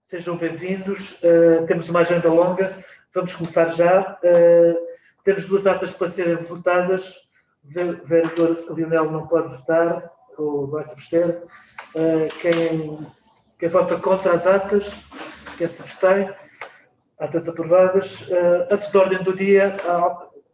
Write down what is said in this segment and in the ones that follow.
Sejam bem-vindos. Temos uma agenda longa. Vamos começar já. Temos duas atas para serem votadas. O vereador Lionel não pode votar, ou vai se abster. Quem vota contra as atas, quem se abstém, atas aprovadas. Antes da ordem do dia,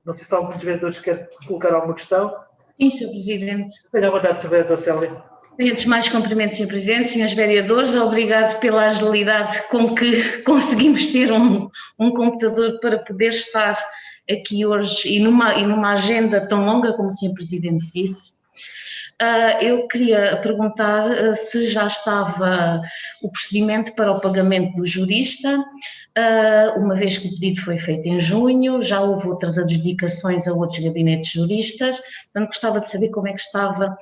não sei se algum dos vereadores quer colocar alguma questão. Sim, Sr. Presidente. Tenha a vontade, Sr. Vereador Célia. Antes de mais, cumprimentos, Sr. Presidente, Srs. Vereadores, obrigado pela agilidade com que conseguimos ter um computador para poder estar aqui hoje e numa agenda tão longa como o Sr. Presidente disse. Eu queria perguntar se já estava o procedimento para o pagamento do jurista, uma vez que o pedido foi feito em junho, já houve outras adjudicações a outros gabinetes juristas, portanto gostava de saber como é que estava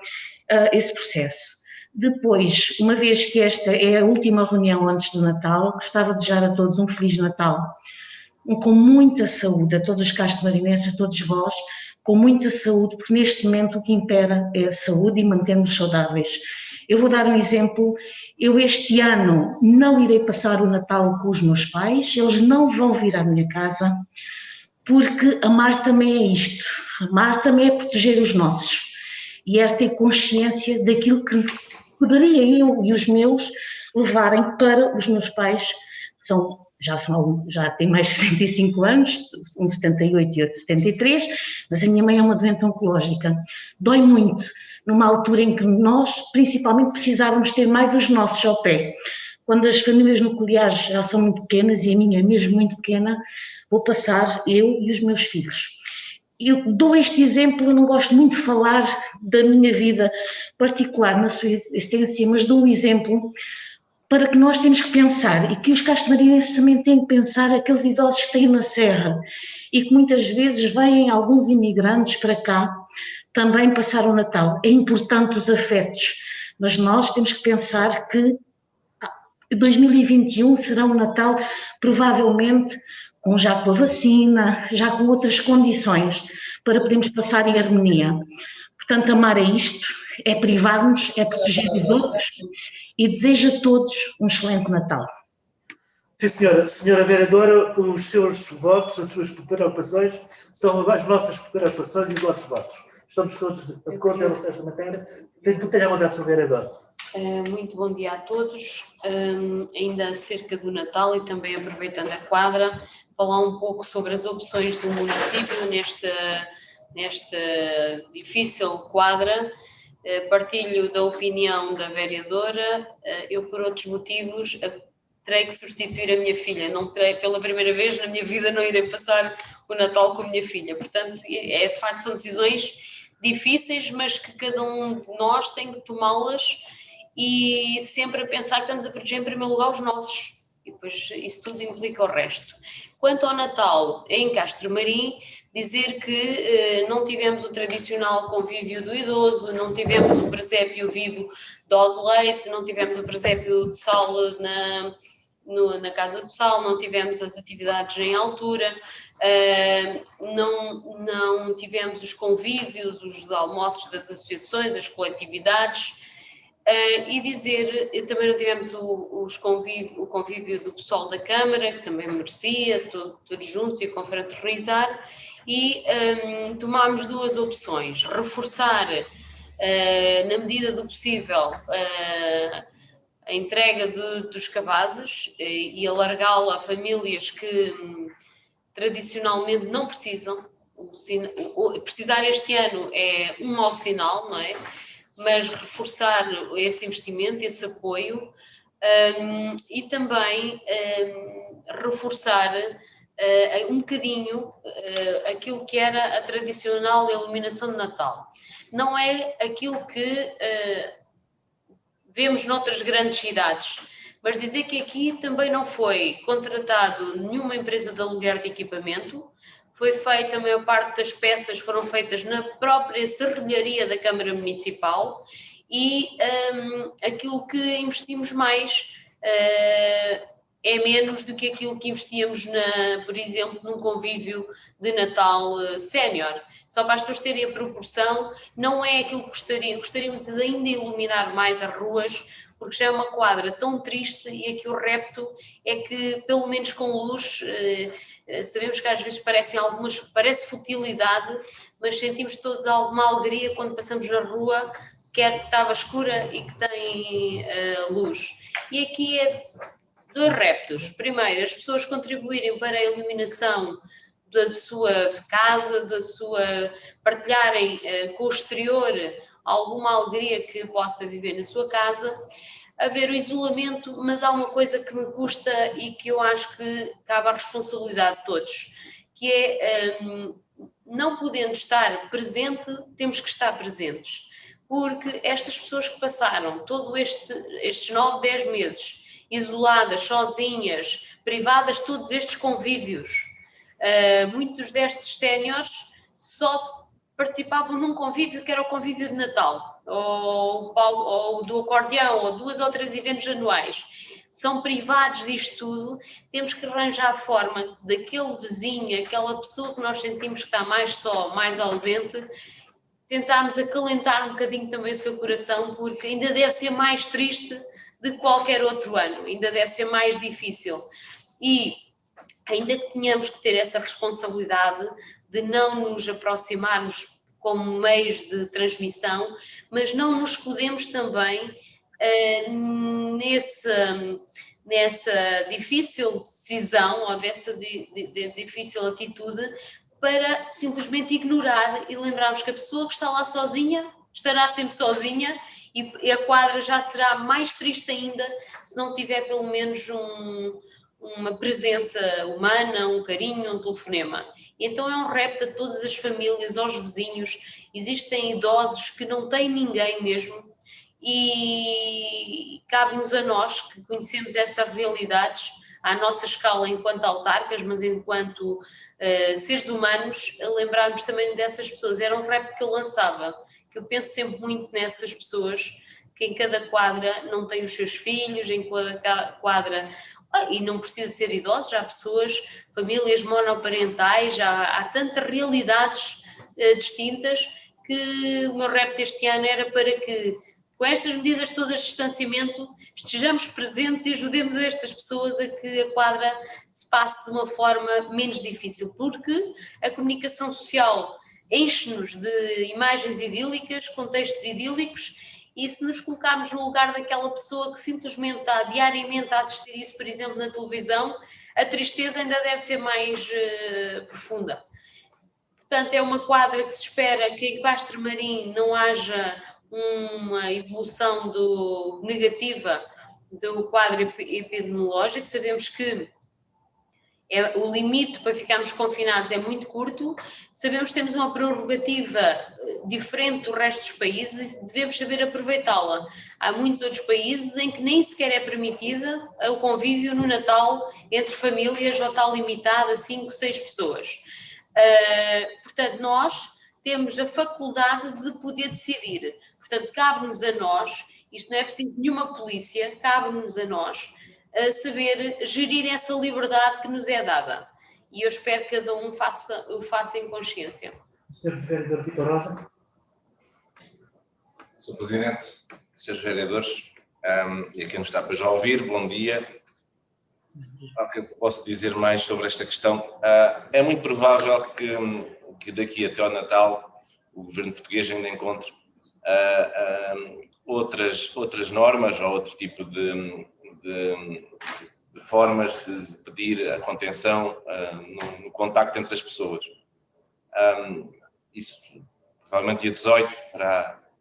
esse processo. Depois, uma vez que esta é a última reunião antes do Natal, gostava de desejar a todos um Feliz Natal, com muita saúde, a todos os castro-marinenses, a todos vós, com muita saúde, porque neste momento o que impera é a saúde e manter-nos saudáveis. Eu vou dar um exemplo, eu este ano não irei passar o Natal com os meus pais, eles não vão vir à minha casa, porque amar também é isto, amar também é proteger os nossos, e é ter consciência daquilo que poderia eu e os meus levarem para os meus pais, já têm mais de 65 anos, um de 78 e outro de 73, mas a minha mãe é uma doente oncológica. Dói muito, numa altura em que nós, principalmente, precisávamos ter mais os nossos ao pé. Quando as famílias nucleares já são muito pequenas, e a minha é mesmo muito pequena, vou passar eu e os meus filhos. Eu dou este exemplo, eu não gosto muito de falar da minha vida particular na sua essência, mas dou um exemplo para que nós temos que pensar, e que os castro-marinenses também têm que pensar, aqueles idosos que têm na serra e que muitas vezes vêm alguns imigrantes para cá também passar o Natal. É importante os afetos, mas nós temos que pensar que 2021 será um Natal provavelmente já com a vacina, já com outras condições para podermos passar em harmonia. Portanto, amar é isto, é privar-nos, é proteger os outros, e desejo a todos um excelente Natal. Sim, senhora. Senhora vereadora, os seus votos, as suas preocupações são as nossas preocupações e os nossos votos. Estamos todos de acordo em relação a esta matéria. Tenha a vontade, senhor vereador. Muito bom dia a todos. Ainda acerca do Natal e também aproveitando a quadra, falar um pouco sobre as opções do município nesta difícil quadra. Partilho da opinião da vereadora. Eu, por outros motivos, terei que substituir a minha filha. Não terei, pela primeira vez na minha vida, não irei passar o Natal com a minha filha. Portanto, de facto, são decisões difíceis, mas que cada um de nós tem que tomá-las e sempre a pensar que estamos a proteger em primeiro lugar os nossos. E depois isso tudo implica o resto. Quanto ao Natal em Castro Marim, dizer que não tivemos o tradicional convívio do idoso, não tivemos o presépio vivo de leite, não tivemos o presépio de sal na Casa do Sal, não tivemos as atividades em altura, não tivemos os convívios, os almoços das associações, as coletividades. E dizer, também não tivemos o convívio do pessoal da Câmara, que também merecia, todos juntos e confraternizar, e tomámos duas opções: reforçar, na medida do possível, a entrega dos cabazes e alargá-la a famílias que tradicionalmente não precisam. Precisar este ano é um mau sinal, não é? Mas reforçar esse investimento, esse apoio, e também reforçar um bocadinho aquilo que era a tradicional iluminação de Natal. Não é aquilo que vemos noutras grandes cidades, mas dizer que aqui também não foi contratado nenhuma empresa de aluguer de equipamento. Foi feita, a maior parte das peças foram feitas na própria serralharia da Câmara Municipal e aquilo que investimos mais é menos do que aquilo que investíamos, por exemplo, num convívio de Natal sénior. Só para as pessoas terem a proporção, não é aquilo que gostaríamos de ainda iluminar mais as ruas, porque já é uma quadra tão triste e aqui o repto é que, pelo menos com luz, sabemos que às vezes parece futilidade, mas sentimos todos alguma alegria quando passamos na rua, quer que estava escura e que tem luz. E aqui é 2 reptos. Primeiro, as pessoas contribuírem para a iluminação da sua casa, partilharem com o exterior alguma alegria que possa viver na sua casa, haver o isolamento, mas há uma coisa que me custa e que eu acho que cabe à responsabilidade de todos, que é, não podendo estar presente, temos que estar presentes, porque estas pessoas que passaram todos estes 9, 10 meses isoladas, sozinhas, privadas de todos estes convívios, muitos destes séniores só participavam num convívio que era o convívio de Natal, ou do acordeão, ou 2 ou 3 eventos anuais. São privados disto tudo, temos que arranjar a forma daquele vizinho, aquela pessoa que nós sentimos que está mais só, mais ausente, tentarmos acalentar um bocadinho também o seu coração, porque ainda deve ser mais triste de qualquer outro ano, ainda deve ser mais difícil. E ainda que tenhamos que ter essa responsabilidade de não nos aproximarmos como meios de transmissão, mas não nos escudemos também nessa difícil decisão ou dessa difícil atitude para simplesmente ignorar e lembrarmos que a pessoa que está lá sozinha estará sempre sozinha e a quadra já será mais triste ainda se não tiver pelo menos uma presença humana, um carinho, um telefonema. Então é um repto a todas as famílias, aos vizinhos. Existem idosos que não têm ninguém mesmo e cabe-nos a nós que conhecemos essas realidades à nossa escala enquanto autarcas, mas enquanto seres humanos, a lembrarmos também dessas pessoas. Era um repto que eu lançava, que eu penso sempre muito nessas pessoas que em cada quadra não têm os seus filhos, em cada quadra, e não precisa ser idosos, há pessoas, famílias monoparentais, há tantas realidades distintas que o meu repto este ano era para que, com estas medidas todas de distanciamento, estejamos presentes e ajudemos estas pessoas a que a quadra se passe de uma forma menos difícil, porque a comunicação social enche-nos de imagens idílicas, contextos idílicos, e se nos colocarmos no lugar daquela pessoa que simplesmente está diariamente a assistir isso, por exemplo, na televisão, a tristeza ainda deve ser mais profunda. Portanto, é uma quadra que se espera que em Castro Marim não haja uma evolução negativa do quadro epidemiológico. Sabemos que o limite para ficarmos confinados é muito curto, sabemos que temos uma prerrogativa diferente do resto dos países e devemos saber aproveitá-la. Há muitos outros países em que nem sequer é permitida o convívio no Natal entre famílias ou está limitado a 5, 6 pessoas. Portanto, nós temos a faculdade de poder decidir. Portanto, cabe-nos a nós, isto não é preciso nenhuma polícia, cabe-nos a nós a saber gerir essa liberdade que nos é dada. E eu espero que cada um o faça em consciência. Sr. Vereador Vitor Rosa. Sr. Presidente, Srs. Vereadores, e a quem nos está para já ouvir, bom dia. O que eu posso dizer mais sobre esta questão? É muito provável que daqui até ao Natal o governo português ainda encontre outras normas ou outro tipo de formas de pedir a contenção no contacto entre as pessoas. Isso provavelmente dia 18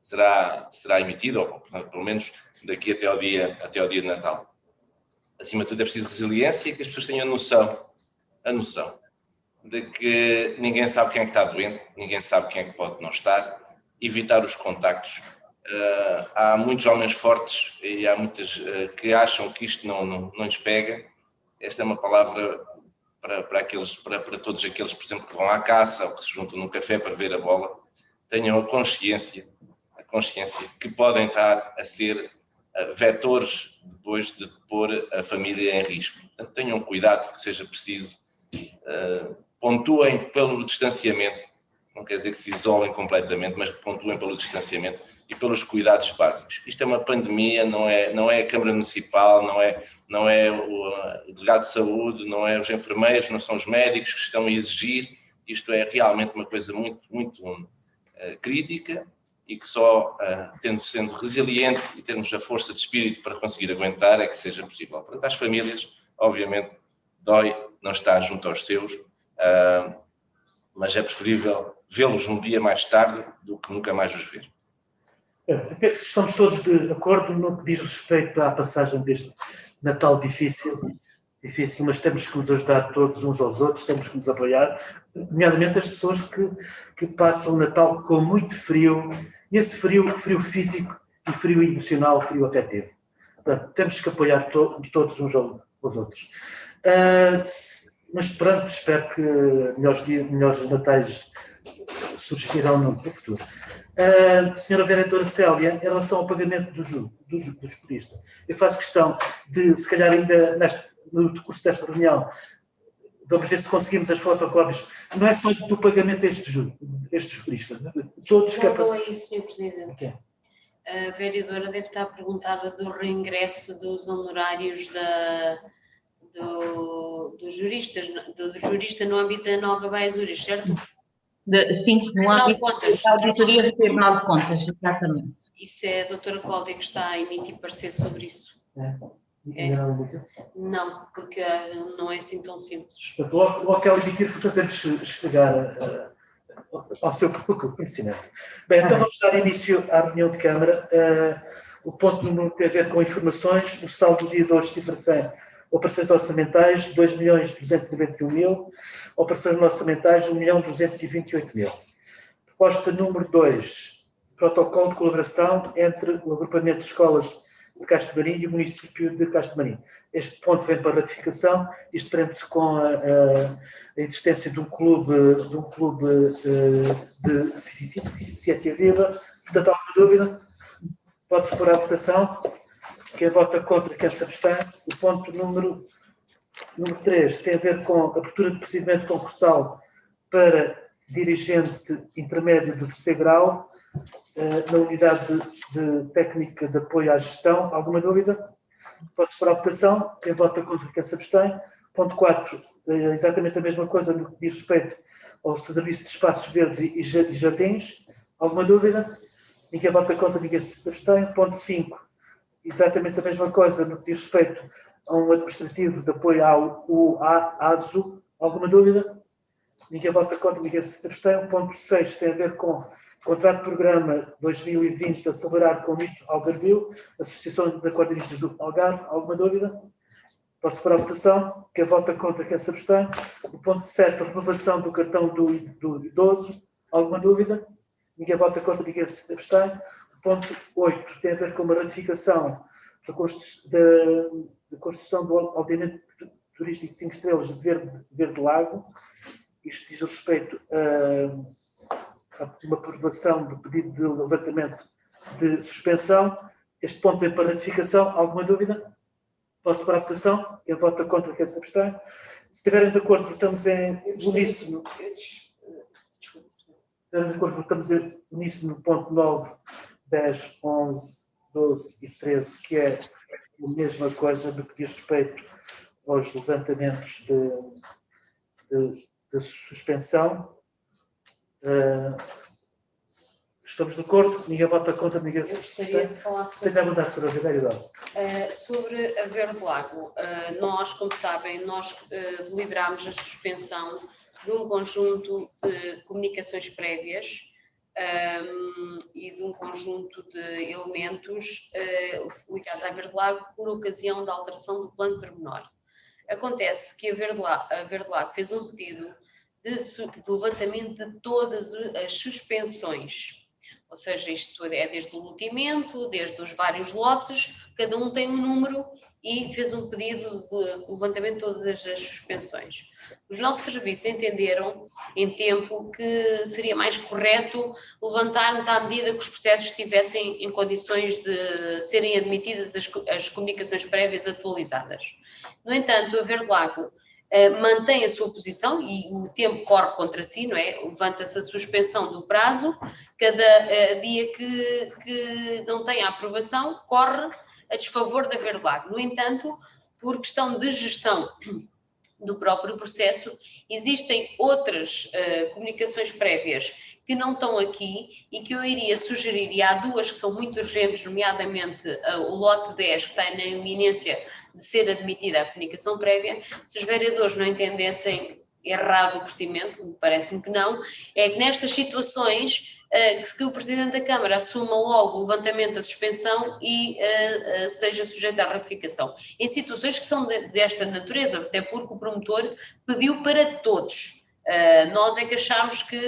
será emitido, ou portanto, pelo menos daqui até ao dia de Natal. Acima de tudo é preciso resiliência e que as pessoas tenham a noção de que ninguém sabe quem é que está doente, ninguém sabe quem é que pode não estar, evitar os contactos. Há muitos homens fortes e há muitas que acham que isto não lhes pega. Esta é uma palavra para todos aqueles, por exemplo, que vão à caça ou que se juntam num café para ver a bola. Tenham a consciência que podem estar a ser vetores depois de pôr a família em risco. Portanto, tenham cuidado que seja preciso. Pontuem pelo distanciamento, não quer dizer que se isolem completamente, mas pontuem pelo distanciamento e pelos cuidados básicos. Isto é uma pandemia, não é a Câmara Municipal, não é o delegado de saúde, não é os enfermeiros, não são os médicos que estão a exigir. Isto é realmente uma coisa muito crítica e que só sendo resiliente e termos a força de espírito para conseguir aguentar é que seja possível. Portanto, às famílias, obviamente, dói não estar junto aos seus, mas é preferível vê-los um dia mais tarde do que nunca mais os ver. Eu penso que estamos todos de acordo no que diz respeito à passagem deste Natal difícil, mas temos que nos ajudar todos uns aos outros, temos que nos apoiar, nomeadamente as pessoas que passam o Natal com muito frio, e esse frio físico e frio emocional, frio afetivo. Portanto, temos que apoiar todos uns aos outros. Mas pronto, espero que melhores natais surgirão no futuro. Senhora Vereadora Célia, em relação ao pagamento dos juristas, eu faço questão de, se calhar ainda no decurso desta reunião, vamos ver se conseguimos as fotocópias. Não é só do pagamento destes juristas. Todos Não é isso, Sr. Presidente. Okay. A vereadora deve estar perguntada do reingresso dos honorários do jurista no âmbito da Nova Baía Zures, certo? Sim, no âmbito da Auditoria do Tribunal de Contas, exatamente. Isso é a doutora Cláudia que está a emitir parecer sobre isso. Não, porque não é assim tão simples. Portanto, logo que ela emitir, fazemos chegar ao seu conhecimento. Bem, então vamos dar início à reunião de Câmara. O ponto número tem a ver com informações. O saldo do dia de hoje cifra-se operações orçamentais, 2.291.000. Operações orçamentais, 1.228.000. Proposta número 2. Protocolo de colaboração entre o agrupamento de escolas de Castro de Marim e o município de Castro de Marim. Este ponto vem para ratificação. Isto prende-se com a existência de um clube de ciência viva. Portanto, alguma dúvida? Pode-se pôr à votação. Quem vota contra, quem se abstém. O ponto número 3 tem a ver com a abertura de procedimento concursal para dirigente intermédio do terceiro grau na unidade de técnica de apoio à gestão. Alguma dúvida? Pode-se pôr à votação. Quem vota contra, quem se abstém. Ponto 4, exatamente a mesma coisa no que diz respeito ao serviço de espaços verdes e jardins. Alguma dúvida? Ninguém vota contra, ninguém se abstém. Ponto 5, exatamente a mesma coisa no que diz respeito a um administrativo de apoio ao ASO. Alguma dúvida? Ninguém vota contra, ninguém se abstém. Ponto 6 tem a ver com contrato de programa 2020 a celebrar com o MIT Algarvio, Associação de Aquadristas do Algarve. Alguma dúvida? Pode-se pôr à votação. Quem vota contra, quem se abstém. O ponto 7, a renovação do cartão do idoso. Alguma dúvida? Ninguém vota contra, ninguém se abstém. O ponto 8 tem a ver com uma ratificação da construção do aldeamento turístico de 5 estrelas de Verde Lago. Isto diz respeito a uma aprovação do pedido de levantamento de suspensão. Este ponto vem para ratificação. Alguma dúvida? Pode-se pôr à votação. Quem vota contra, quem se abstém. Se estiverem de acordo, votamos em uníssono. Votamos em uníssono no ponto 9, 10, 11, 12 e 13, que é a mesma coisa do que diz respeito aos levantamentos de suspensão. Estamos de acordo? Ninguém vota contra, ninguém se abstém. Eu gostaria de falar sobre a Verde Lago. Nós, como sabem, deliberámos a suspensão de um conjunto de comunicações prévias e de um conjunto de elementos ligados à Verde Lago por ocasião da alteração do plano pormenor. Acontece que a Verde Lago fez um pedido de levantamento de todas as suspensões, ou seja, isto é desde o loteamento, desde os vários lotes, cada um tem um número e fez um pedido de levantamento de todas as suspensões. Os nossos serviços entenderam em tempo que seria mais correto levantarmos à medida que os processos estivessem em condições de serem admitidas as comunicações prévias atualizadas. No entanto, a Verde Lago mantém a sua posição e o tempo corre contra si, não é? Levanta-se a suspensão do prazo, cada dia que não tem a aprovação corre a desfavor da Verlag. No entanto, por questão de gestão do próprio processo, existem outras comunicações prévias que não estão aqui e que eu iria sugerir, e há duas que são muito urgentes, nomeadamente o lote 10, que está na iminência de ser admitida a comunicação prévia. Se os vereadores não entendessem errado o procedimento, me parece que não, é que nestas situações que o Presidente da Câmara assuma logo o levantamento da suspensão e seja sujeito à ratificação. Em situações que são desta natureza, até porque o promotor pediu para todos. Nós é que achámos que,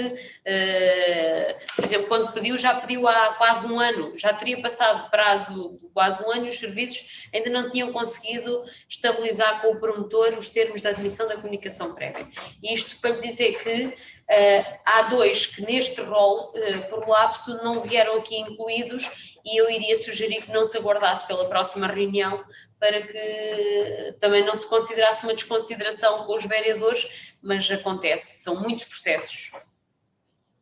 por exemplo, quando pediu, já pediu há quase um ano, já teria passado prazo de quase um ano e os serviços ainda não tinham conseguido estabilizar com o promotor os termos da admissão da comunicação prévia. E isto para lhe dizer que há dois que neste rol, por lapso, não vieram aqui incluídos e eu iria sugerir que não se aguardasse pela próxima reunião para que também não se considerasse uma desconsideração com os vereadores, mas acontece, são muitos processos.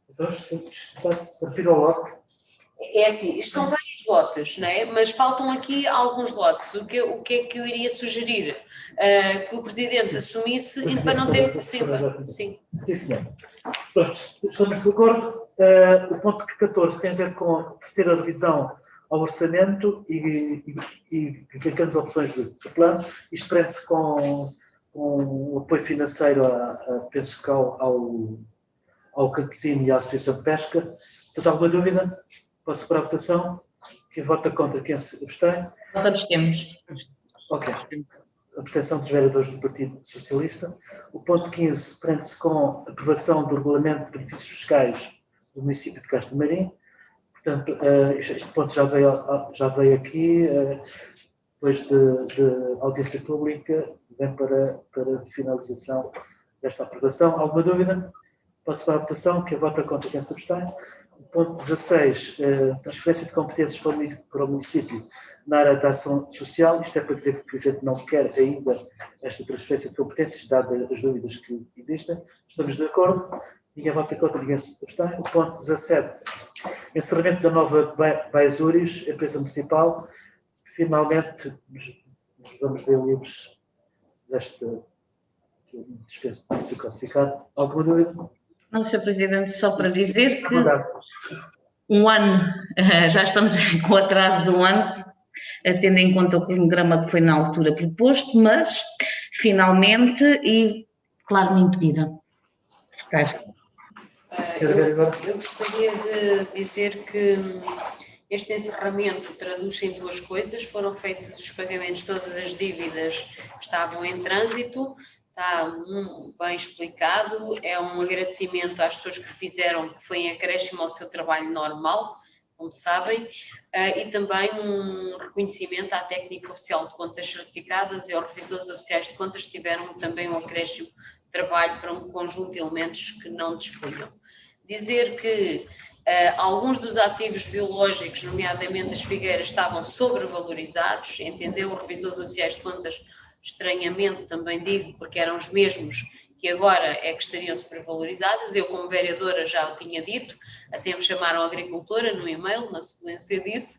Então, se refere ao lote. É assim, isto são vários lotes, não é? Mas faltam aqui alguns lotes. O que é que eu iria sugerir? Que o Presidente assumisse e para não ter... Sim, senhor. Pronto, estamos de acordo. O ponto 14 tem a ver com a terceira revisão ao orçamento e as opções de plano. Isto prende-se com o apoio financeiro, penso que ao campesino e à Associação de Pesca. Portanto, alguma dúvida? Pode-se para a votação? Quem vota contra, quem se abstém? Nós abstemos. Ok. Abstenção dos vereadores do Partido Socialista. O ponto 15 prende-se com a aprovação do Regulamento de Benefícios Fiscais do município de Castro Marim. Portanto, este ponto já veio aqui, depois de audiência pública, vem para finalização desta aprovação. Alguma dúvida? Pode-se para a votação. Quem vota contra, quem se abstém? O ponto 16, transferência de competências para o município na área da ação social. Isto é para dizer que a gente não quer ainda esta transferência de competências, dadas as dúvidas que existem. Estamos de acordo. Ninguém vota contra, ninguém se abstém. O ponto 17, encerramento da nova Baesuris, empresa municipal. Finalmente, nos vamos ver livres desta despesa de classificado. Alguma dúvida? Não, Sr. Presidente, só para dizer que um ano, já estamos com o atraso de um ano, tendo em conta o cronograma que foi na altura proposto, mas finalmente e claramente pedida. Eu gostaria de dizer que este encerramento traduz-se em duas coisas. Foram feitos os pagamentos de todas as dívidas que estavam em trânsito, está bem explicado, é um agradecimento às pessoas que fizeram, que foi em acréscimo ao seu trabalho normal, como sabem, e também um reconhecimento à técnica oficial de contas certificadas e aos revisores oficiais de contas que tiveram também um acréscimo de trabalho para um conjunto de elementos que não dispunham. Dizer que alguns dos ativos biológicos, nomeadamente as figueiras, estavam sobrevalorizados, entendeu os revisores oficiais de contas, estranhamente também digo, porque eram os mesmos que agora é que estariam sobrevalorizadas. Eu, como vereadora, já o tinha dito, até me chamaram agricultora no e-mail, na sequência disso,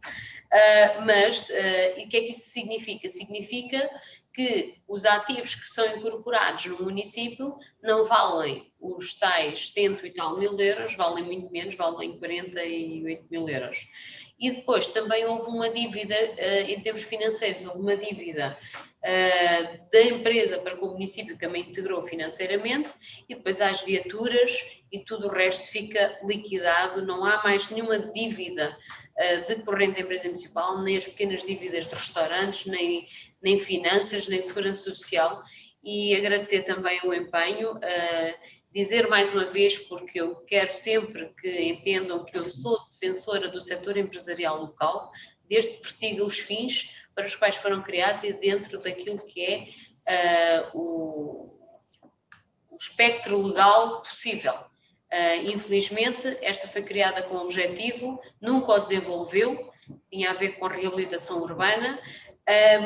e o que é que isso significa? Significa que os ativos que são incorporados no município não valem os tais 100 e tal mil euros, valem muito menos, valem 48 mil euros. E depois também houve uma dívida, em termos financeiros, houve uma dívida da empresa para com o município que também integrou financeiramente, e depois há as viaturas e tudo o resto fica liquidado, não há mais nenhuma dívida decorrente da empresa municipal, nem as pequenas dívidas de restaurantes, nem finanças, nem segurança social. E agradecer também o empenho, dizer mais uma vez, porque eu quero sempre que entendam que eu sou defensora do setor empresarial local, desde que persiga os fins para os quais foram criados e dentro daquilo que é o espectro legal possível. Infelizmente, esta foi criada com o objetivo, nunca o desenvolveu, tinha a ver com a reabilitação urbana,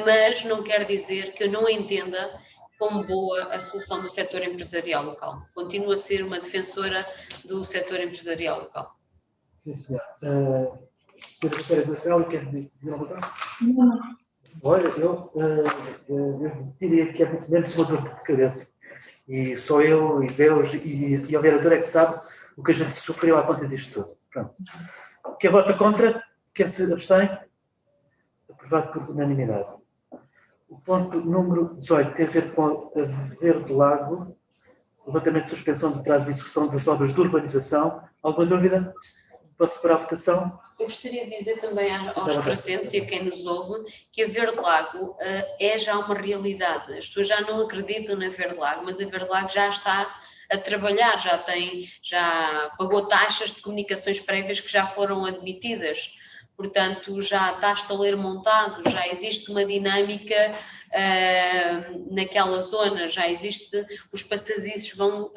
mas não quer dizer que eu não entenda como boa a solução do setor empresarial local. Continuo a ser uma defensora do setor empresarial local. Sim, senhor. Senhora Secretária da Célia, quer dizer alguma coisa? Olha, eu diria que é muito menos uma dor de cabeça. E só eu e Deus e a vereadora é que sabe o que a gente sofreu à conta disto tudo. Pronto. Quem vota contra, quem se abstém, aprovado por unanimidade. O ponto número 18 tem a ver com a Verde Lago, levantamento de suspensão de prazo de execução das obras de urbanização. Alguma dúvida? Pode-se para a votação? Eu gostaria de dizer também aos presentes e a quem nos ouve que a Verde Lago é já uma realidade. As pessoas já não acreditam na Verde Lago, mas a Verde Lago já está a trabalhar, já pagou taxas de comunicações prévias que já foram admitidas. Portanto, já está estaleiro montado, já existe uma dinâmica naquela zona, já existe, os passadiços vão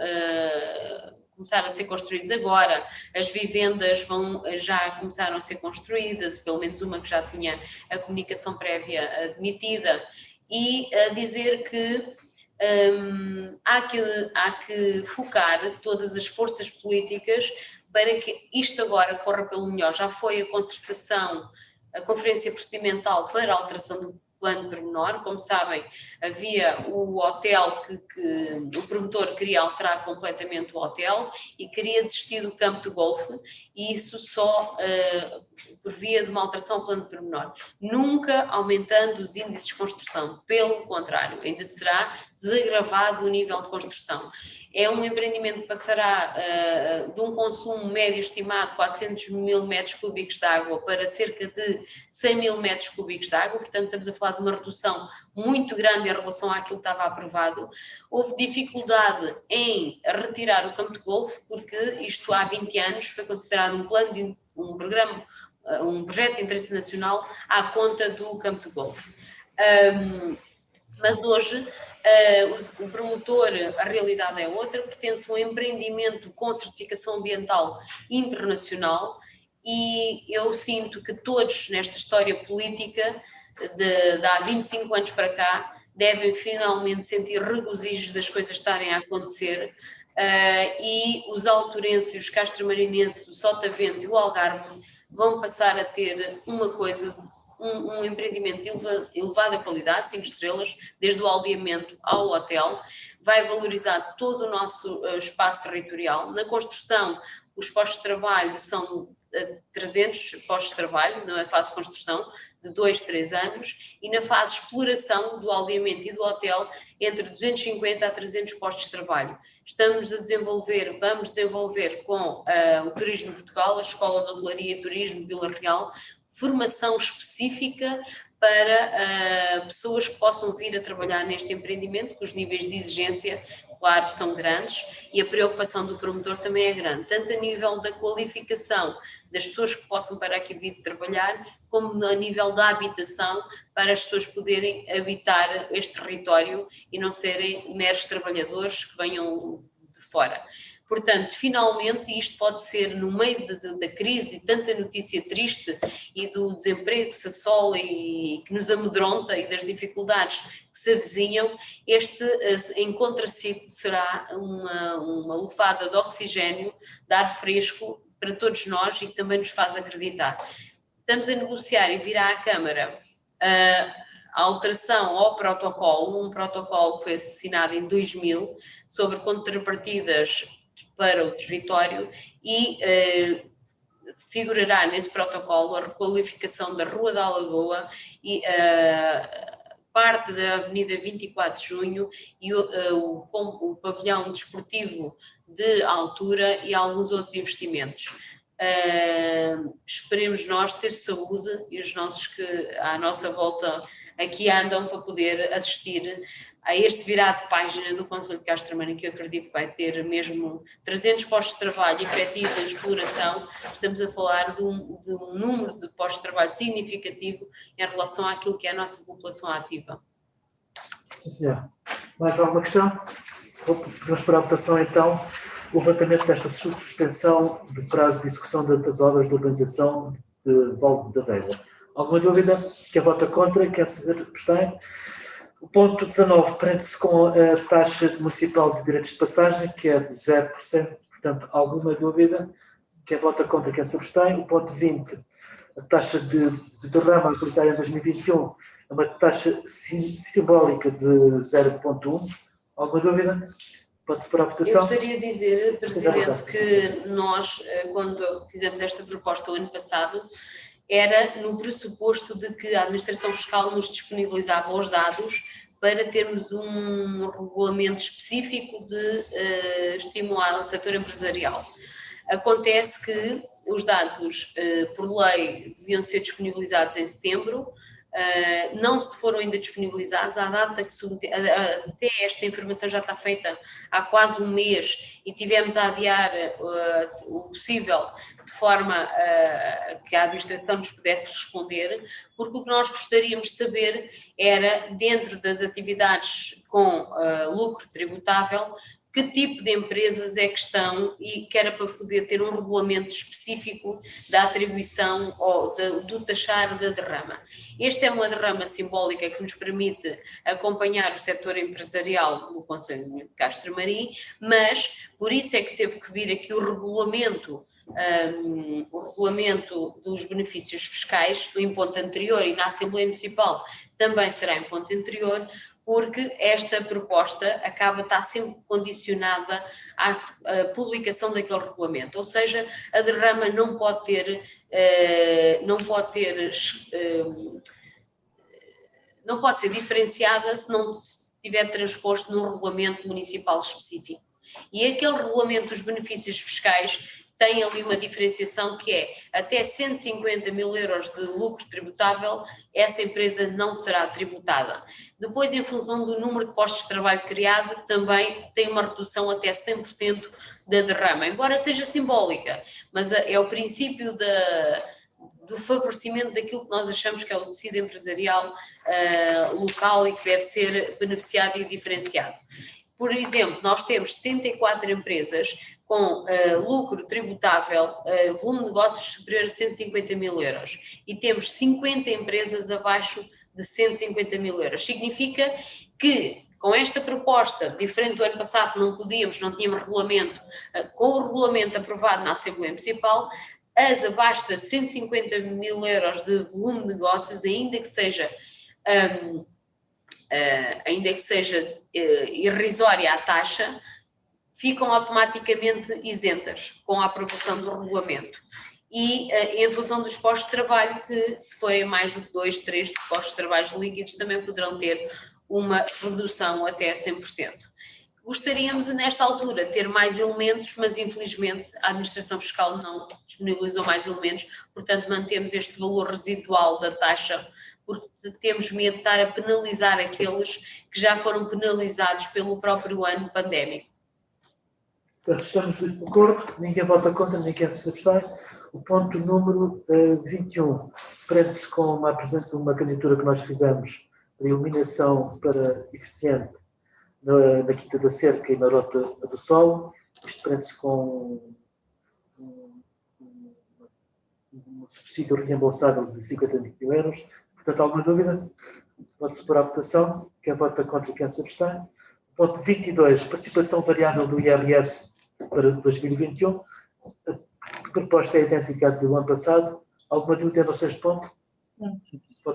começar a ser construídos agora, as vivendas já começaram a ser construídas, pelo menos uma que já tinha a comunicação prévia admitida, e a dizer que há que focar todas as forças políticas para que isto agora corra pelo melhor. Já foi a concertação, a conferência procedimental para a alteração do plano pormenor. Como sabem, havia o hotel que o promotor queria alterar completamente o hotel e queria desistir do campo de golfe, e isso só por via de uma alteração ao plano pormenor, nunca aumentando os índices de construção, pelo contrário, ainda será desagravado o nível de construção. É um empreendimento que passará de um consumo médio estimado de 400 mil metros cúbicos de água para cerca de 100 mil metros cúbicos de água, portanto estamos a falar de uma redução muito grande em relação àquilo que estava aprovado. Houve dificuldade em retirar o campo de golfe, porque isto há 20 anos foi considerado um projeto de interesse nacional à conta do campo de golfe. Mas hoje o promotor, a realidade é outra, pretende-se um empreendimento com certificação ambiental internacional, e eu sinto que todos nesta história política de há 25 anos para cá devem finalmente sentir regozijos das coisas estarem a acontecer, e os alturenses, os castramarinenses, o Sotavento e o Algarve vão passar a ter uma coisa, um empreendimento de elevada qualidade, 5 estrelas, desde o aldeamento ao hotel, vai valorizar todo o nosso espaço territorial. Na construção, os postos de trabalho são 300 postos de trabalho, na fase de construção, de 2, 3 anos, e na fase de exploração do aldeamento e do hotel, entre 250 a 300 postos de trabalho. Vamos desenvolver com o Turismo Portugal, a Escola de Hotelaria e Turismo Vila Real, formação específica para pessoas que possam vir a trabalhar neste empreendimento, que os níveis de exigência, claro, são grandes, e a preocupação do promotor também é grande, tanto a nível da qualificação das pessoas que possam para aqui vir trabalhar, como a nível da habitação, para as pessoas poderem habitar este território e não serem meros trabalhadores que venham de fora. Portanto, finalmente, isto pode ser, no meio da crise e tanta notícia triste e do desemprego que se assola e que nos amedronta e das dificuldades que se avizinham, este encontra-se será uma lufada de oxigénio, de ar fresco para todos nós e que também nos faz acreditar. Estamos a negociar e virá à Câmara a alteração ao protocolo, um protocolo que foi assinado em 2000, sobre contrapartidas para o território, e figurará nesse protocolo a requalificação da Rua da Alagoa e parte da Avenida 24 de Junho e o pavilhão desportivo de altura e alguns outros investimentos. Esperemos nós ter saúde e os nossos que à nossa volta aqui andam para poder assistir a este virado de página do Concelho de Castro-Amaro, que eu acredito que vai ter mesmo 300 postos de trabalho efetivos em exploração. Estamos a falar de um número de postos de trabalho significativo em relação àquilo que é a nossa população ativa. Sim, senhor. Mais alguma questão? Vamos para a votação então. O levantamento desta suspensão do prazo de execução das obras de urbanização de Valde da Veiga. Alguma dúvida? Quem vota contra? Quem se abstém? O ponto 19 prende-se com a taxa municipal de direitos de passagem, que é de 0%, portanto, alguma dúvida? Quem vota contra, quem se abstém. O ponto 20, a taxa de derrama autoritária em 2021, é uma taxa simbólica de 0,1. Alguma dúvida? Pode-se para a Eu votação? gostaria de dizer, Presidente, que nós, quando fizemos esta proposta o ano passado, era no pressuposto de que a Administração Fiscal nos disponibilizava os dados para termos um regulamento específico de estimular o setor empresarial. Acontece que os dados, por lei, deviam ser disponibilizados em setembro, não se foram ainda disponibilizados, à data que até esta informação já está feita há quase um mês e tivemos a adiar o possível de forma que a administração nos pudesse responder, porque o que nós gostaríamos de saber era, dentro das atividades com lucro tributável, que tipo de empresas é que estão e que era para poder ter um regulamento específico da atribuição ou do taxar da derrama. Esta é uma derrama simbólica que nos permite acompanhar o setor empresarial no Conselho de Castro Marim, mas por isso é que teve que vir aqui o regulamento dos benefícios fiscais em ponto anterior, e na Assembleia Municipal também será em ponto anterior, porque esta proposta acaba de estar sempre condicionada à publicação daquele regulamento, ou seja, a derrama não pode ser diferenciada se não estiver transposto num regulamento municipal específico. E aquele regulamento dos benefícios fiscais tem ali uma diferenciação que é até 150 mil euros de lucro tributável, essa empresa não será tributada. Depois, em função do número de postos de trabalho criado, também tem uma redução até 100% da derrama, embora seja simbólica, mas é o princípio do favorecimento daquilo que nós achamos que é o tecido empresarial local e que deve ser beneficiado e diferenciado. Por exemplo, nós temos 74 empresas com lucro tributável, volume de negócios superior a 150 mil euros e temos 50 empresas abaixo de 150 mil euros. Significa que com esta proposta, diferente do ano passado, não tínhamos regulamento, com o regulamento aprovado na Assembleia Municipal, as abaixo de 150 mil euros de volume de negócios, ainda que seja irrisória a taxa, ficam automaticamente isentas com a aprovação do regulamento. E em função dos postos de trabalho, que se forem mais do que 2, 3 postos de trabalho líquidos, também poderão ter uma redução até 100%. Gostaríamos, nesta altura, ter mais elementos, mas infelizmente a Administração Fiscal não disponibilizou mais elementos, portanto mantemos este valor residual da taxa, porque temos medo de estar a penalizar aqueles que já foram penalizados pelo próprio ano pandémico. Portanto, estamos de acordo, ninguém vota contra, ninguém se abstém. O ponto número 21 prende-se com uma candidatura que nós fizemos de iluminação para eficiente na Quinta da Cerca e na Rota do Sol. Isto prende-se com um subsídio reembolsável de 50 mil euros. Portanto, alguma dúvida? Pode-se pôr à votação. Quem vota contra e quem se abstém. Ponto 22, participação variável do IRS para 2021. A proposta é idêntica à do ano passado. Alguma dúvida no sexto ponto?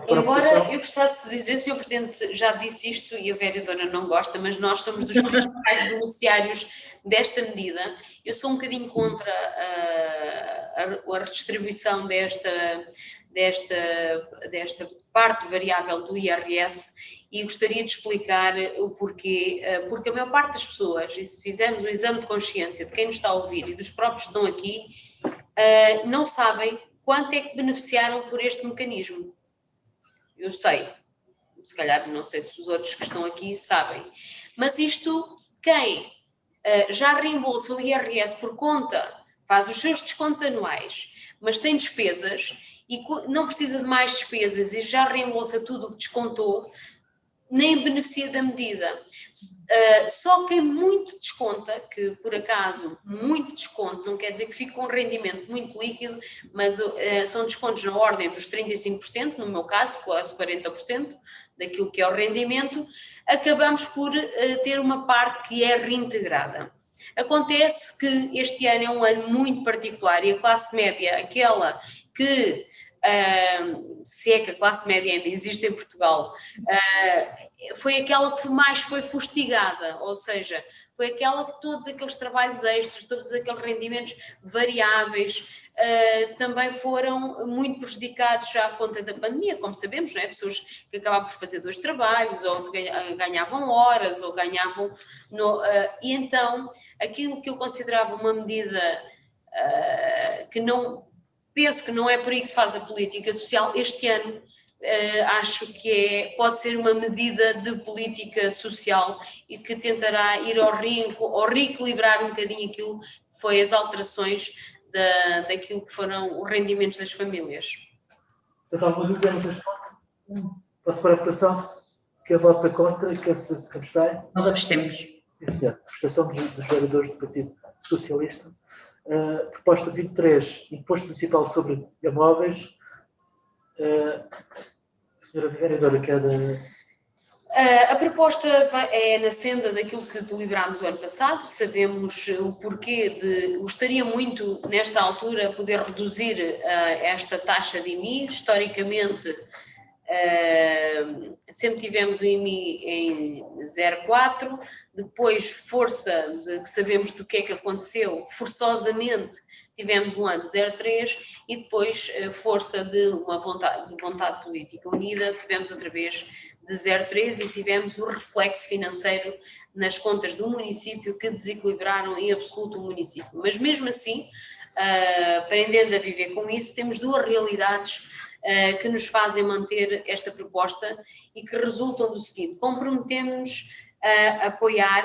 Embora eu gostasse de dizer, Sr. Presidente já disse isto e a vereadora não gosta, mas nós somos dos principais beneficiários desta medida. Eu sou um bocadinho contra a redistribuição desta parte variável do IRS e gostaria de explicar o porquê, porque a maior parte das pessoas, e se fizermos um exame de consciência de quem nos está a ouvir e dos próprios que estão aqui, não sabem quanto é que beneficiaram por este mecanismo. Eu sei, se calhar não sei se os outros que estão aqui sabem, mas isto, quem já reembolsa o IRS por conta, faz os seus descontos anuais, mas tem despesas e não precisa de mais despesas e já reembolsa tudo o que descontou, nem beneficia da medida. Só quem muito desconta, que por acaso muito desconto, não quer dizer que fique com um rendimento muito líquido, mas são descontos na ordem dos 35%, no meu caso, quase 40%, daquilo que é o rendimento, acabamos por ter uma parte que é reintegrada. Acontece que este ano é um ano muito particular e a classe média, aquela que, se é que a classe média ainda existe em Portugal, foi aquela que mais foi fustigada, ou seja, foi aquela que todos aqueles trabalhos extras, todos aqueles rendimentos variáveis, também foram muito prejudicados já à conta da pandemia, como sabemos, não é? Pessoas que acabavam por fazer 2 trabalhos, ou ganhavam horas, ou ganhavam... e então, aquilo que eu considerava uma medida que não... Penso que não é por aí que se faz a política social, este ano acho que pode ser uma medida de política social e que tentará ir ao reequilibrar um bocadinho aquilo que foi as alterações daquilo que foram os rendimentos das famílias. Portanto, alguma dúvida nesse ponto? Passo para a votação. Quer vota contra e quer se abstém? Nós abstemos. Sim, senhor. Votação dos vereadores do Partido Socialista. Proposta 23, Imposto Municipal sobre Imóveis. Senhora vereadora, quer... A proposta é na senda daquilo que deliberámos o ano passado, sabemos o porquê gostaria muito, nesta altura, poder reduzir esta taxa de IMI. Historicamente, sempre tivemos o IMI em 0,4, depois, força de que sabemos do que é que aconteceu, forçosamente tivemos um ano 0,3 e depois, força de uma vontade política unida, tivemos outra vez de 0,3 e tivemos o reflexo financeiro nas contas do município que desequilibraram em absoluto o município. Mas mesmo assim, aprendendo a viver com isso, temos 2 realidades que nos fazem manter esta proposta e que resultam do seguinte: comprometemos-nos a apoiar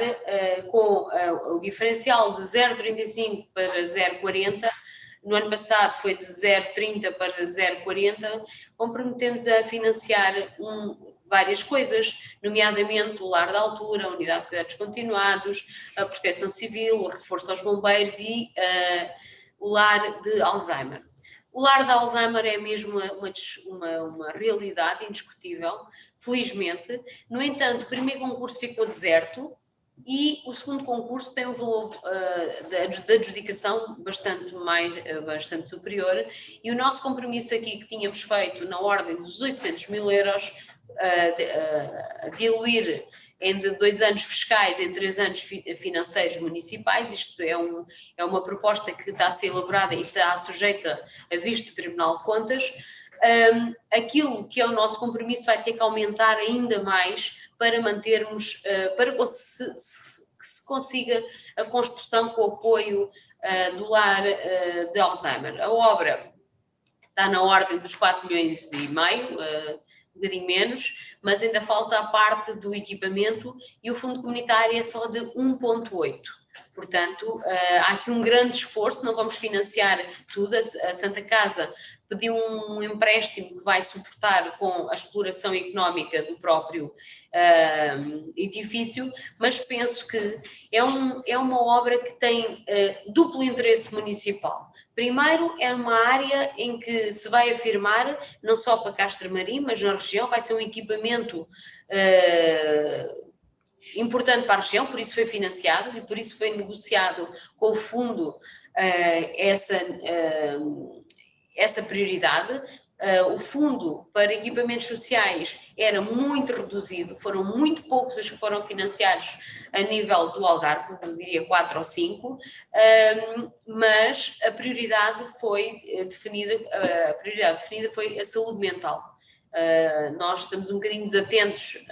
com o diferencial de 0,35 para 0,40, no ano passado foi de 0,30 para 0,40, comprometemos a financiar várias coisas, nomeadamente o lar de altura, a unidade de cuidados continuados, a proteção civil, o reforço aos bombeiros e o lar de Alzheimer. O lar de Alzheimer é mesmo uma realidade indiscutível, felizmente. No entanto, o primeiro concurso ficou deserto e o segundo concurso tem um valor da adjudicação bastante superior, e o nosso compromisso aqui que tínhamos feito na ordem dos 800 mil euros, diluir em 2 anos fiscais em 3 anos financeiros municipais. Isto é uma proposta que está a ser elaborada e está sujeita a visto do Tribunal de Contas. Aquilo que é o nosso compromisso vai ter que aumentar ainda mais para mantermos, para que se consiga a construção com o apoio do lar de Alzheimer. A obra está na ordem dos 4,5 milhões, um bocadinho menos, mas ainda falta a parte do equipamento e o fundo comunitário é só de 1,8. Portanto, há aqui um grande esforço, não vamos financiar tudo. A Santa Casa pediu um empréstimo que vai suportar com a exploração económica do próprio edifício, mas penso que é uma obra que tem duplo interesse municipal. Primeiro, é uma área em que se vai afirmar, não só para Castro Marim, mas na região, vai ser um equipamento importante para a região, por isso foi financiado e por isso foi negociado com o fundo essa prioridade. O fundo para equipamentos sociais era muito reduzido, foram muito poucos os que foram financiados a nível do Algarve, eu diria 4 ou 5, mas a prioridade definida foi a saúde mental. Nós estamos um bocadinho desatentos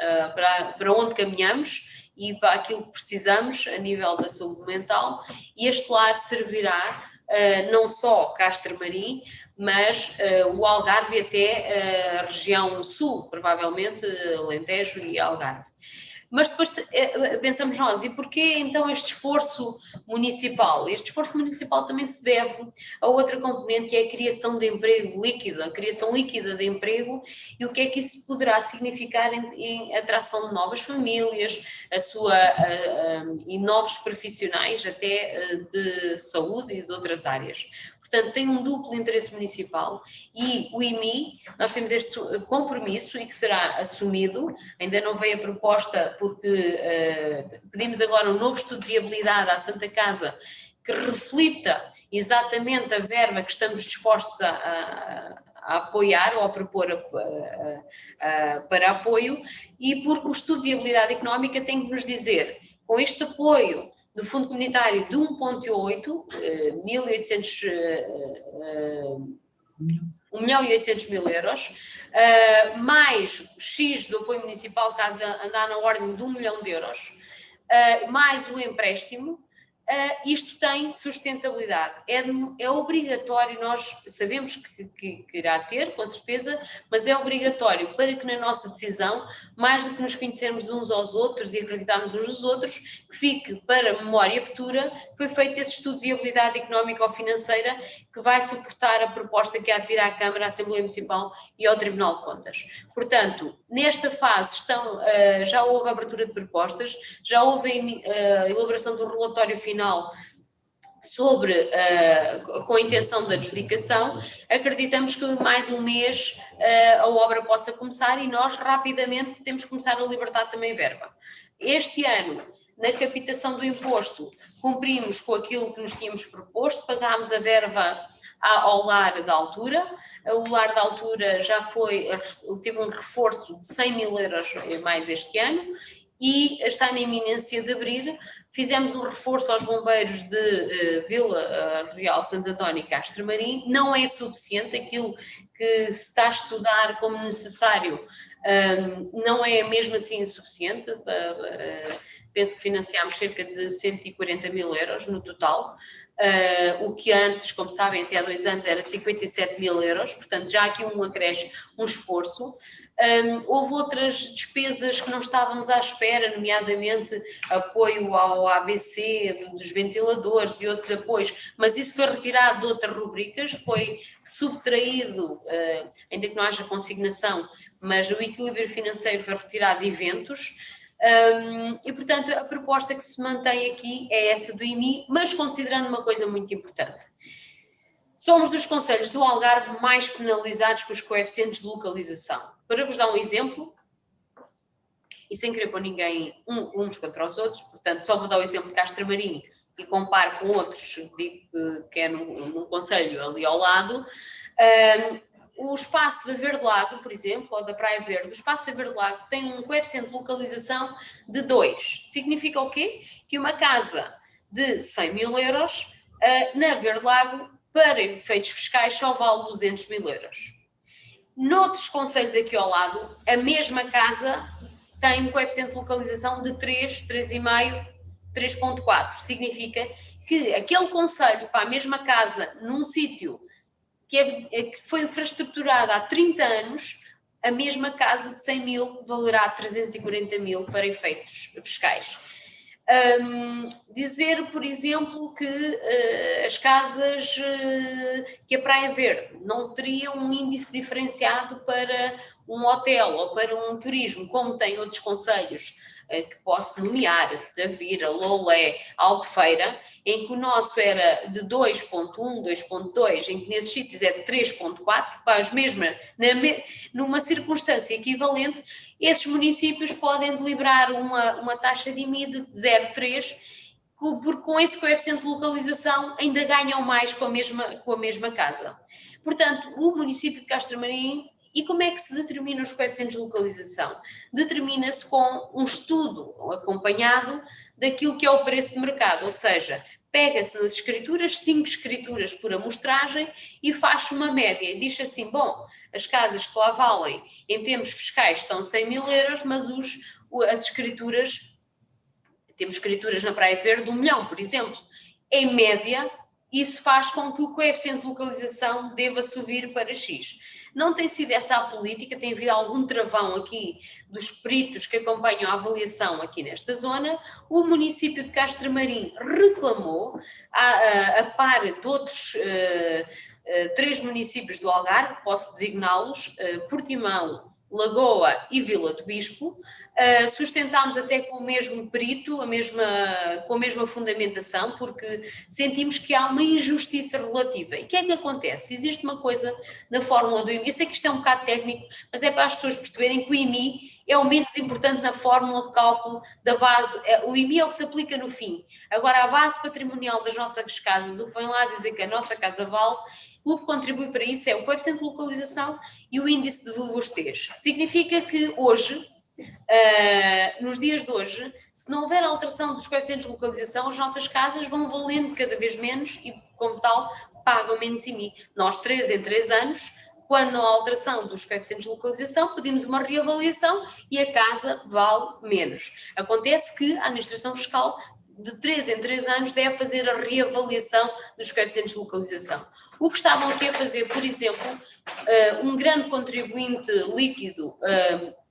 para onde caminhamos e para aquilo que precisamos a nível da saúde mental, e este lar servirá não só Castro Marim, mas o Algarve e até a região sul, provavelmente Alentejo e Algarve. Mas depois pensamos nós, e porquê então este esforço municipal? Este esforço municipal também se deve a outra componente, que é a criação de emprego líquido, a criação líquida de emprego, e o que é que isso poderá significar em atração de novas famílias, e novos profissionais até de saúde e de outras áreas. portanto tem um duplo interesse municipal e o IMI, nós temos este compromisso e que será assumido, ainda não veio a proposta porque pedimos agora um novo estudo de viabilidade à Santa Casa que reflita exatamente a verba que estamos dispostos a apoiar ou a propor para apoio e porque o estudo de viabilidade económica tem que nos dizer, com este apoio do Fundo Comunitário de 1,8, 1.800.000 euros, mais X do apoio municipal que há de andar na ordem de 1 milhão de euros, mais o empréstimo, isto tem sustentabilidade. É obrigatório, nós sabemos que irá ter, com certeza, mas é obrigatório para que na nossa decisão, mais do que nos conhecermos uns aos outros e acreditarmos uns nos outros, que fique para a memória futura, foi feito esse estudo de viabilidade económica ou financeira que vai suportar a proposta que há de vir à Câmara, à Assembleia Municipal e ao Tribunal de Contas. Portanto, nesta fase já houve a abertura de propostas, já houve a elaboração do relatório final sobre, com a intenção da adjudicação. Acreditamos que mais um mês a obra possa começar e nós rapidamente temos que começar a libertar também verba. Este ano, na captação do imposto, cumprimos com aquilo que nos tínhamos proposto, pagámos a verba ao lar da altura. O lar da altura já teve um reforço de 100.000 euros mais este ano e está na iminência de abrir. Fizemos um reforço aos bombeiros de Vila Real, Santo António e Castro Marim. Não é suficiente, aquilo que se está a estudar como necessário não é mesmo assim suficiente. Penso que financiámos cerca de 140.000 euros no total, o que antes, como sabem, até há 2 anos era 57.000 euros, portanto já há aqui um acréscimo, um esforço. Houve outras despesas que não estávamos à espera, nomeadamente apoio ao ABC, dos ventiladores e outros apoios, mas isso foi retirado de outras rubricas, foi subtraído, ainda que não haja consignação, mas o equilíbrio financeiro foi retirado de eventos. E portanto a proposta que se mantém aqui é essa do IMI, mas considerando uma coisa muito importante. Somos dos concelhos do Algarve mais penalizados pelos coeficientes de localização. Para vos dar um exemplo, e sem querer pôr ninguém uns contra os outros, portanto só vou dar o exemplo de Castro Marim e comparo com outros, digo que é num concelho ali ao lado. O espaço da Verde Lago, por exemplo, ou da Praia Verde, o espaço da Verde Lago tem um coeficiente de localização de 2. Significa o quê? Que uma casa de 100.000 euros na Verde Lago, para efeitos fiscais, só vale 200.000 euros. Noutros concelhos aqui ao lado, a mesma casa tem um coeficiente de localização de 3, 3,5, 3,4. Significa que aquele concelho, para a mesma casa, num sítio que foi infraestruturada há 30 anos, a mesma casa de 100.000 valerá 340.000 para efeitos fiscais. Dizer, por exemplo, que as casas, que a Praia Verde não teria um índice diferenciado para um hotel ou para um turismo, como tem outros concelhos, que posso nomear, Tavira, Loulé, Albufeira, em que o nosso era de 2,1, 2,2, em que nesses sítios é de 3,4, para as mesmas, numa circunstância equivalente, esses municípios podem deliberar uma taxa de IMI de 0,3, porque com esse coeficiente de localização ainda ganham mais com a mesma casa. Portanto, o município de Castro Marim. E como é que se determinam os coeficientes de localização? Determina-se com um estudo acompanhado daquilo que é o preço de mercado, ou seja, pega-se nas escrituras, 5 escrituras por amostragem e faz-se uma média. E diz assim, bom, as casas que lá valem em termos fiscais estão 100.000 euros, mas as escrituras, temos escrituras na Praia Verde de 1 milhão, por exemplo. Em média, isso faz com que o coeficiente de localização deva subir para X. Não tem sido essa a política, tem havido algum travão aqui dos peritos que acompanham a avaliação aqui nesta zona. O município de Castro Marim reclamou, a par de outros 3 municípios do Algarve, posso designá-los, Portimão, Lagoa e Vila do Bispo. Sustentámos até com o mesmo perito, com a mesma fundamentação, porque sentimos que há uma injustiça relativa. E o que é que acontece? Existe uma coisa na fórmula do IMI, eu sei que isto é um bocado técnico, mas é para as pessoas perceberem que o IMI é o menos importante na fórmula de cálculo da base. O IMI é o que se aplica no fim. Agora, a base patrimonial das nossas casas, o que vem lá dizer que a nossa casa vale, o que contribui para isso é o coeficiente de localização e o índice de robustez. Significa que hoje, nos dias de hoje, se não houver alteração dos coeficientes de localização, as nossas casas vão valendo cada vez menos e, como tal, pagam menos IMI. Nós, 3 em 3 anos, quando não há alteração dos coeficientes de localização, pedimos uma reavaliação e a casa vale menos. Acontece que a administração fiscal, de 3 em 3 anos, deve fazer a reavaliação dos coeficientes de localização. O que estavam aqui a fazer, por exemplo, um grande contribuinte líquido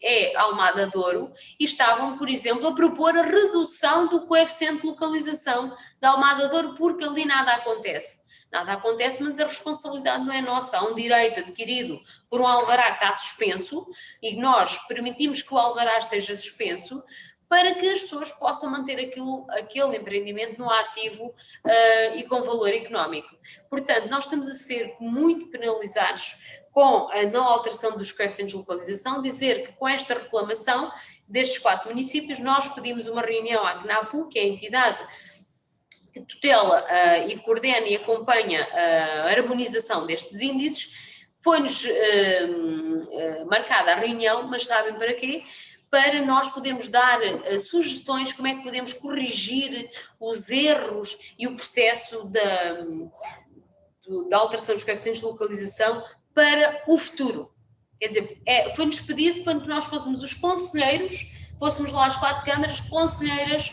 é Almada Douro, e estavam, por exemplo, a propor a redução do coeficiente de localização da Almada Douro, porque ali nada acontece. Nada acontece, mas a responsabilidade não é nossa. Há um direito adquirido por um alvará que está suspenso e nós permitimos que o alvará esteja suspenso para que as pessoas possam manter aquele empreendimento no ativo e com valor económico. Portanto, nós estamos a ser muito penalizados com a não alteração dos coeficientes de localização, dizer que com esta reclamação destes 4 municípios nós pedimos uma reunião à CNAPU, que é a entidade que tutela e coordena e acompanha a harmonização destes índices. Foi-nos marcada a reunião, mas sabem para quê? Para nós podermos dar sugestões como é que podemos corrigir os erros e o processo da alteração dos coeficientes de localização para o futuro. Quer dizer, foi-nos pedido para que nós fôssemos os conselheiros, fôssemos lá as 4 câmaras conselheiras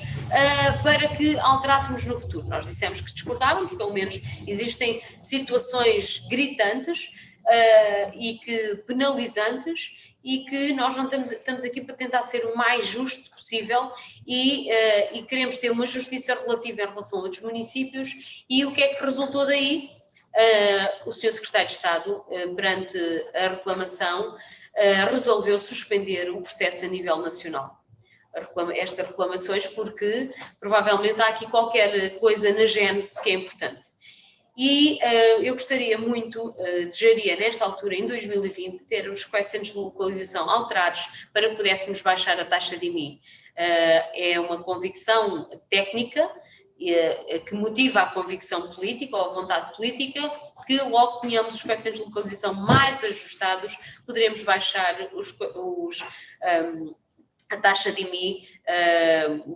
para que alterássemos no futuro. Nós dissemos que discordávamos, pelo menos existem situações gritantes e que penalizantes, e que nós não estamos aqui para tentar ser o mais justo possível e queremos ter uma justiça relativa em relação a outros municípios. E o que é que resultou daí? O Sr. Secretário de Estado, perante a reclamação, resolveu suspender o processo a nível nacional. Estas reclamações, porque provavelmente há aqui qualquer coisa na gênese que é importante. E eu gostaria muito, desejaria nesta altura, em 2020, ter os coeficientes de localização alterados para que pudéssemos baixar a taxa de IMI. É uma convicção técnica que motiva a convicção política ou a vontade política, que logo tenhamos os coeficientes de localização mais ajustados, poderemos baixar a taxa de IMI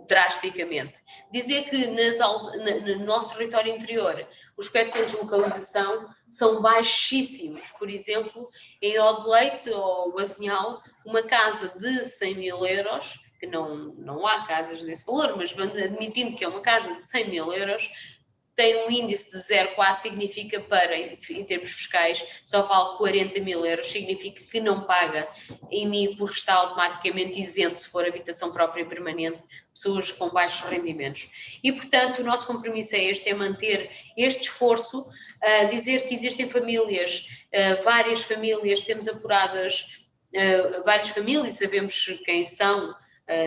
drasticamente. Dizer que no nosso território interior os coeficientes de localização são baixíssimos. Por exemplo, em Odileite ou Bazinhal, uma casa de 100 mil euros, que não há casas desse valor, mas admitindo que é uma casa de 100 mil euros, tem um índice de 0,4, significa em termos fiscais, só vale 40 mil euros, significa que não paga IMI porque está automaticamente isento se for habitação própria permanente, pessoas com baixos rendimentos. E, portanto, o nosso compromisso é manter este esforço, dizer que existem famílias, várias famílias, temos apuradas várias famílias, sabemos quem são,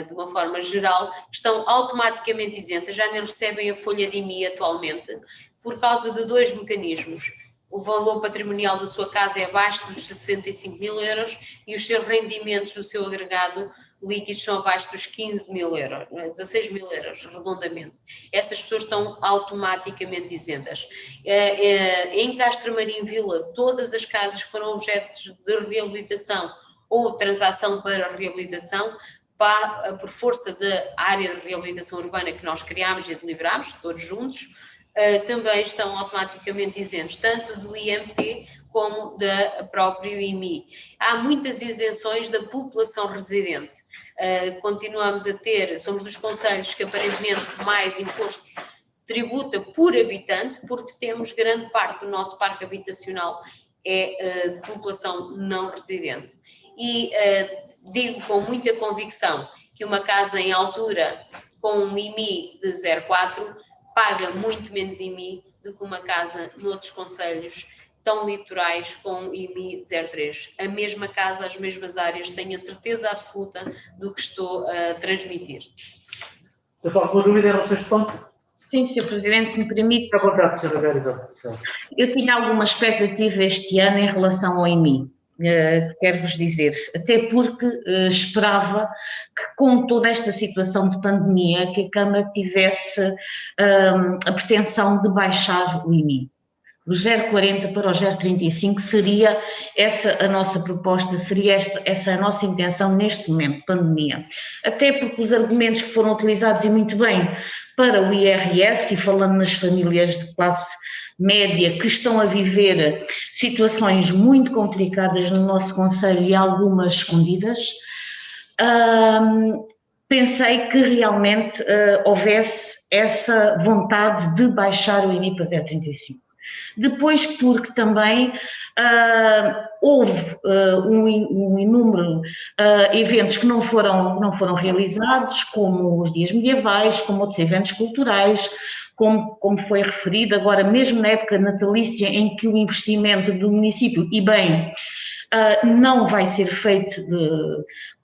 de uma forma geral, estão automaticamente isentas, já nem recebem a folha de IMI atualmente, por causa de 2 mecanismos. O valor patrimonial da sua casa é abaixo dos 65 mil euros e os seus rendimentos do seu agregado líquido são abaixo dos 15 mil euros, 16 mil euros, redondamente. Essas pessoas estão automaticamente isentas. Em Castro Marim Vila, todas as casas que foram objetos de reabilitação ou transação para reabilitação, por força da área de reabilitação urbana que nós criámos e deliberámos, todos juntos, também estão automaticamente isentos, tanto do IMT como da própria IMI. Há muitas isenções da população residente. Continuamos a ter, somos dos concelhos que aparentemente mais imposto tributa por habitante, porque temos grande parte do nosso parque habitacional de população não residente. E digo com muita convicção que uma casa em altura com um IMI de 0,4 paga muito menos IMI do que uma casa noutros concelhos tão litorais com IMI 03. A mesma casa, as mesmas áreas, tenho a certeza absoluta do que estou a transmitir. Tem alguma dúvida em relação a este ponto? Sim, Sr. Presidente, se me permite. À vontade, Sra. Vereadora. Eu tinha alguma expectativa este ano em relação ao IMI, quero-vos dizer, até porque esperava que com toda esta situação de pandemia que a Câmara tivesse a pretensão de baixar o IMI. O 0,40 para o 0,35 seria essa a nossa proposta, seria essa a nossa intenção neste momento de pandemia. Até porque os argumentos que foram utilizados e muito bem para o IRS, e falando nas famílias de classe média que estão a viver situações muito complicadas no nosso concelho e algumas escondidas, pensei que realmente houvesse essa vontade de baixar o IMI para 0,35. Depois, porque também houve um inúmero de eventos que não foram realizados, como os dias medievais, como outros eventos culturais, como foi referido agora, mesmo na época natalícia, em que o investimento do município, e bem, não vai ser feito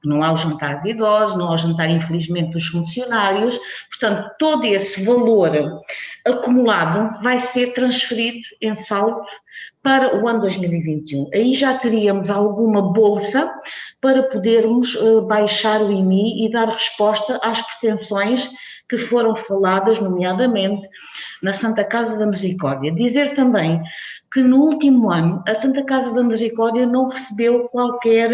não há o jantar de idosos, não há o jantar, infelizmente, dos funcionários, portanto, todo esse valor acumulado vai ser transferido em saldo para o ano 2021. Aí já teríamos alguma bolsa para podermos baixar o IMI e dar resposta às pretensões que foram faladas, nomeadamente, na Santa Casa da Misericórdia. Dizer também que no último ano a Santa Casa da Misericórdia não recebeu qualquer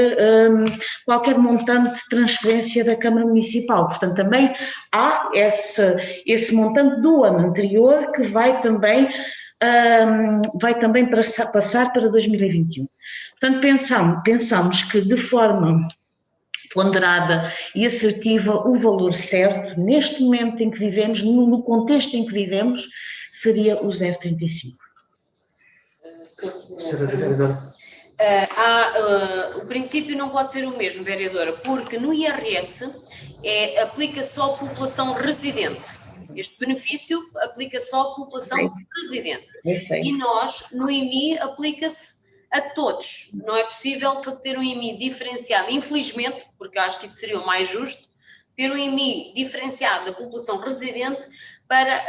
montante de transferência da Câmara Municipal, portanto também há esse montante do ano anterior que vai também passar para 2021. Portanto pensamos que de forma ponderada e assertiva o valor certo, neste momento em que vivemos, no contexto em que vivemos, seria o 0,35. O princípio não pode ser o mesmo, vereadora, porque no IRS aplica só a população residente. Este benefício aplica só à população residente. E nós, no IMI, aplica-se a todos. Não é possível ter um IMI diferenciado, infelizmente, porque acho que isso seria o mais justo, ter um IMI diferenciado da população residente para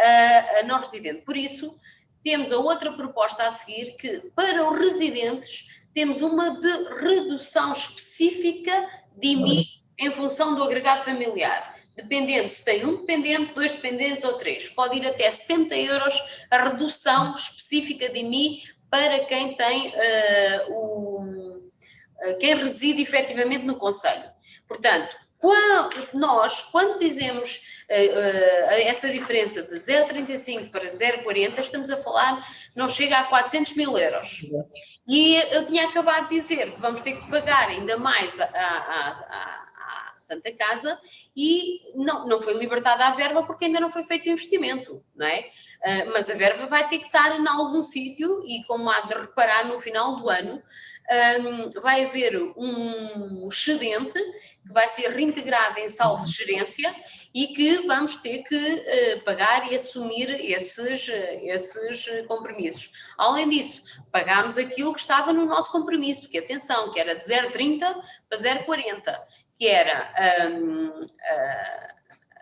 a não residente. Por isso, temos a outra proposta a seguir, que para os residentes temos uma de redução específica de IMI em função do agregado familiar. Dependendo se tem um dependente, 2 dependentes ou 3. Pode ir até 70 euros a redução específica de IMI para quem tem quem reside efetivamente no concelho. Portanto, quando dizemos essa diferença de 0,35 para 0,40, estamos a falar, não chega a 400 mil euros. E eu tinha acabado de dizer que vamos ter que pagar ainda mais à Santa Casa e não foi libertada a verba porque ainda não foi feito o investimento, não é? Mas a verba vai ter que estar em algum sítio e, como há de reparar, no final do ano vai haver um excedente que vai ser reintegrado em saldo de gerência e que vamos ter que pagar e assumir esses compromissos. Além disso, pagámos aquilo que estava no nosso compromisso, que atenção, que era de 0,30 para 0,40, que era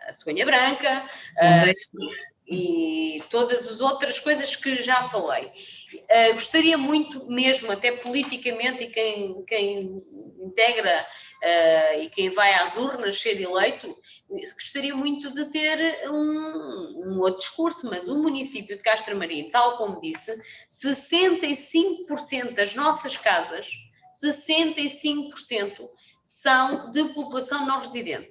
a cegonha branca e todas as outras coisas que já falei. Gostaria muito mesmo, até politicamente, e quem integra e quem vai às urnas ser eleito, gostaria muito de ter um outro discurso, mas o município de Castro-Marim, tal como disse, 65% das nossas casas, 65% são de população não residente.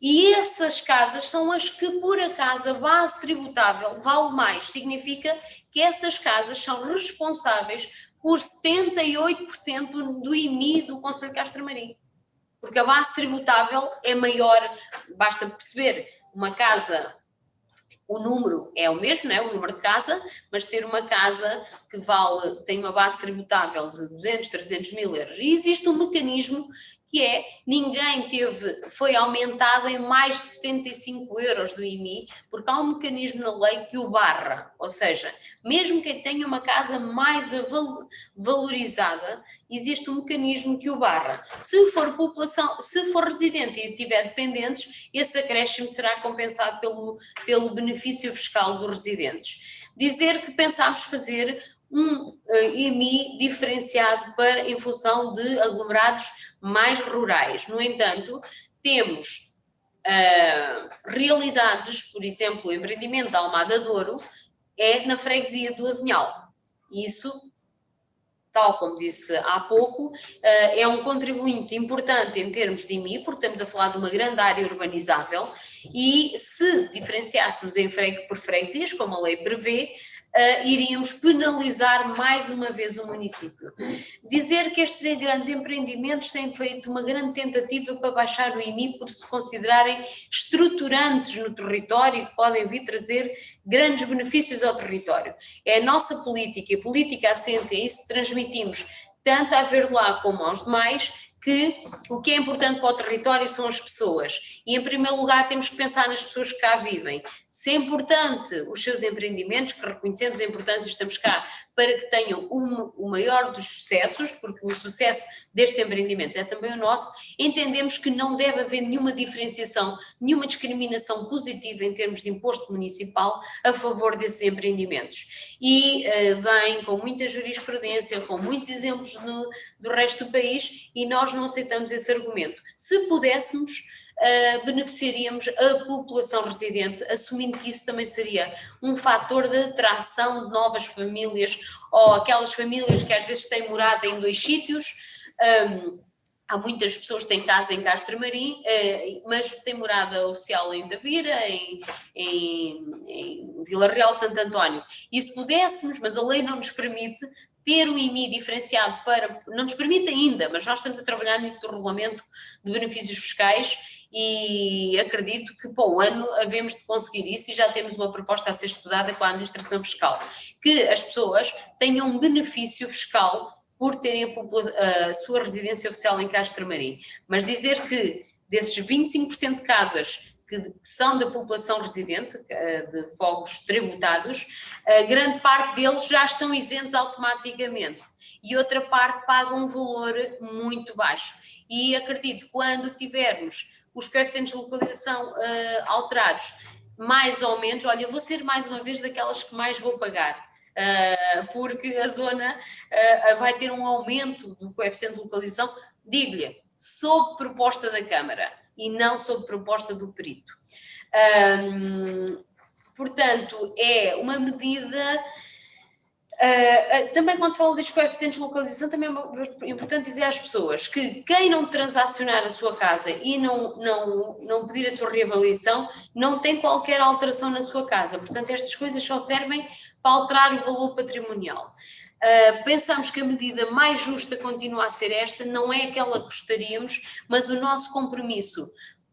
E essas casas são as que, por acaso, a base tributável vale mais. Significa que essas casas são responsáveis por 78% do IMI do concelho de Castro-Marim. Porque a base tributável é maior, basta perceber, uma casa, o número é o mesmo, não é? O número de casa, mas ter uma casa que tem uma base tributável de 200, 300 mil euros. E existe um mecanismo que é, foi aumentado em mais de 75 euros do IMI, porque há um mecanismo na lei que o barra, ou seja, mesmo quem tenha uma casa mais valorizada, existe um mecanismo que o barra. Se for residente e tiver dependentes, esse acréscimo será compensado pelo benefício fiscal dos residentes. Dizer que pensámos fazer um IMI diferenciado em função de aglomerados mais rurais. No entanto, temos realidades, por exemplo, o empreendimento da Almada Douro é na freguesia do Azinhal. Isso, tal como disse há pouco, é um contribuinte importante em termos de IMI, porque estamos a falar de uma grande área urbanizável, e se diferenciássemos por freguesias, como a lei prevê, iríamos penalizar mais uma vez o município. Dizer que estes grandes empreendimentos têm feito uma grande tentativa para baixar o IMI por se considerarem estruturantes no território e que podem vir trazer grandes benefícios ao território. É a nossa política, e a política assenta isso, transmitimos tanto à Verdelá como aos demais, que o que é importante para o território são as pessoas. E, em primeiro lugar, temos que pensar nas pessoas que cá vivem. Se é importante os seus empreendimentos, que reconhecemos a importância, estamos cá para que tenham o maior dos sucessos, porque o sucesso destes empreendimentos é também o nosso, entendemos que não deve haver nenhuma diferenciação, nenhuma discriminação positiva em termos de imposto municipal a favor desses empreendimentos. E vem com muita jurisprudência, com muitos exemplos do resto do país, e nós não aceitamos esse argumento. Se pudéssemos, beneficiaríamos a população residente, assumindo que isso também seria um fator de atração de novas famílias, ou aquelas famílias que às vezes têm morada em 2 sítios. Há muitas pessoas que têm casa em Castro Marim, mas têm morada oficial em Tavira, em Vila Real, Santo António. E se pudéssemos, mas a lei não nos permite, ter um IMI diferenciado não nos permite ainda, mas nós estamos a trabalhar nisso do regulamento de benefícios fiscais, e acredito que para o ano havemos de conseguir isso, e já temos uma proposta a ser estudada com a administração fiscal, que as pessoas tenham um benefício fiscal por terem a sua residência oficial em Castro Marim. Mas dizer que desses 25% de casas que são da população residente, de fogos tributados, a grande parte deles já estão isentos automaticamente, e outra parte paga um valor muito baixo. E acredito que quando tivermos os coeficientes de localização alterados, mais ou menos, olha, vou ser mais uma vez daquelas que mais vou pagar, porque a zona vai ter um aumento do coeficiente de localização, digo-lhe, sob proposta da Câmara e não sob proposta do perito. Portanto, é uma medida... também quando se fala dos coeficientes de localização, também é importante dizer às pessoas que quem não transacionar a sua casa e não pedir a sua reavaliação, não tem qualquer alteração na sua casa. Portanto, estas coisas só servem para alterar o valor patrimonial. Pensamos que a medida mais justa continua a ser esta, não é aquela que gostaríamos, mas o nosso compromisso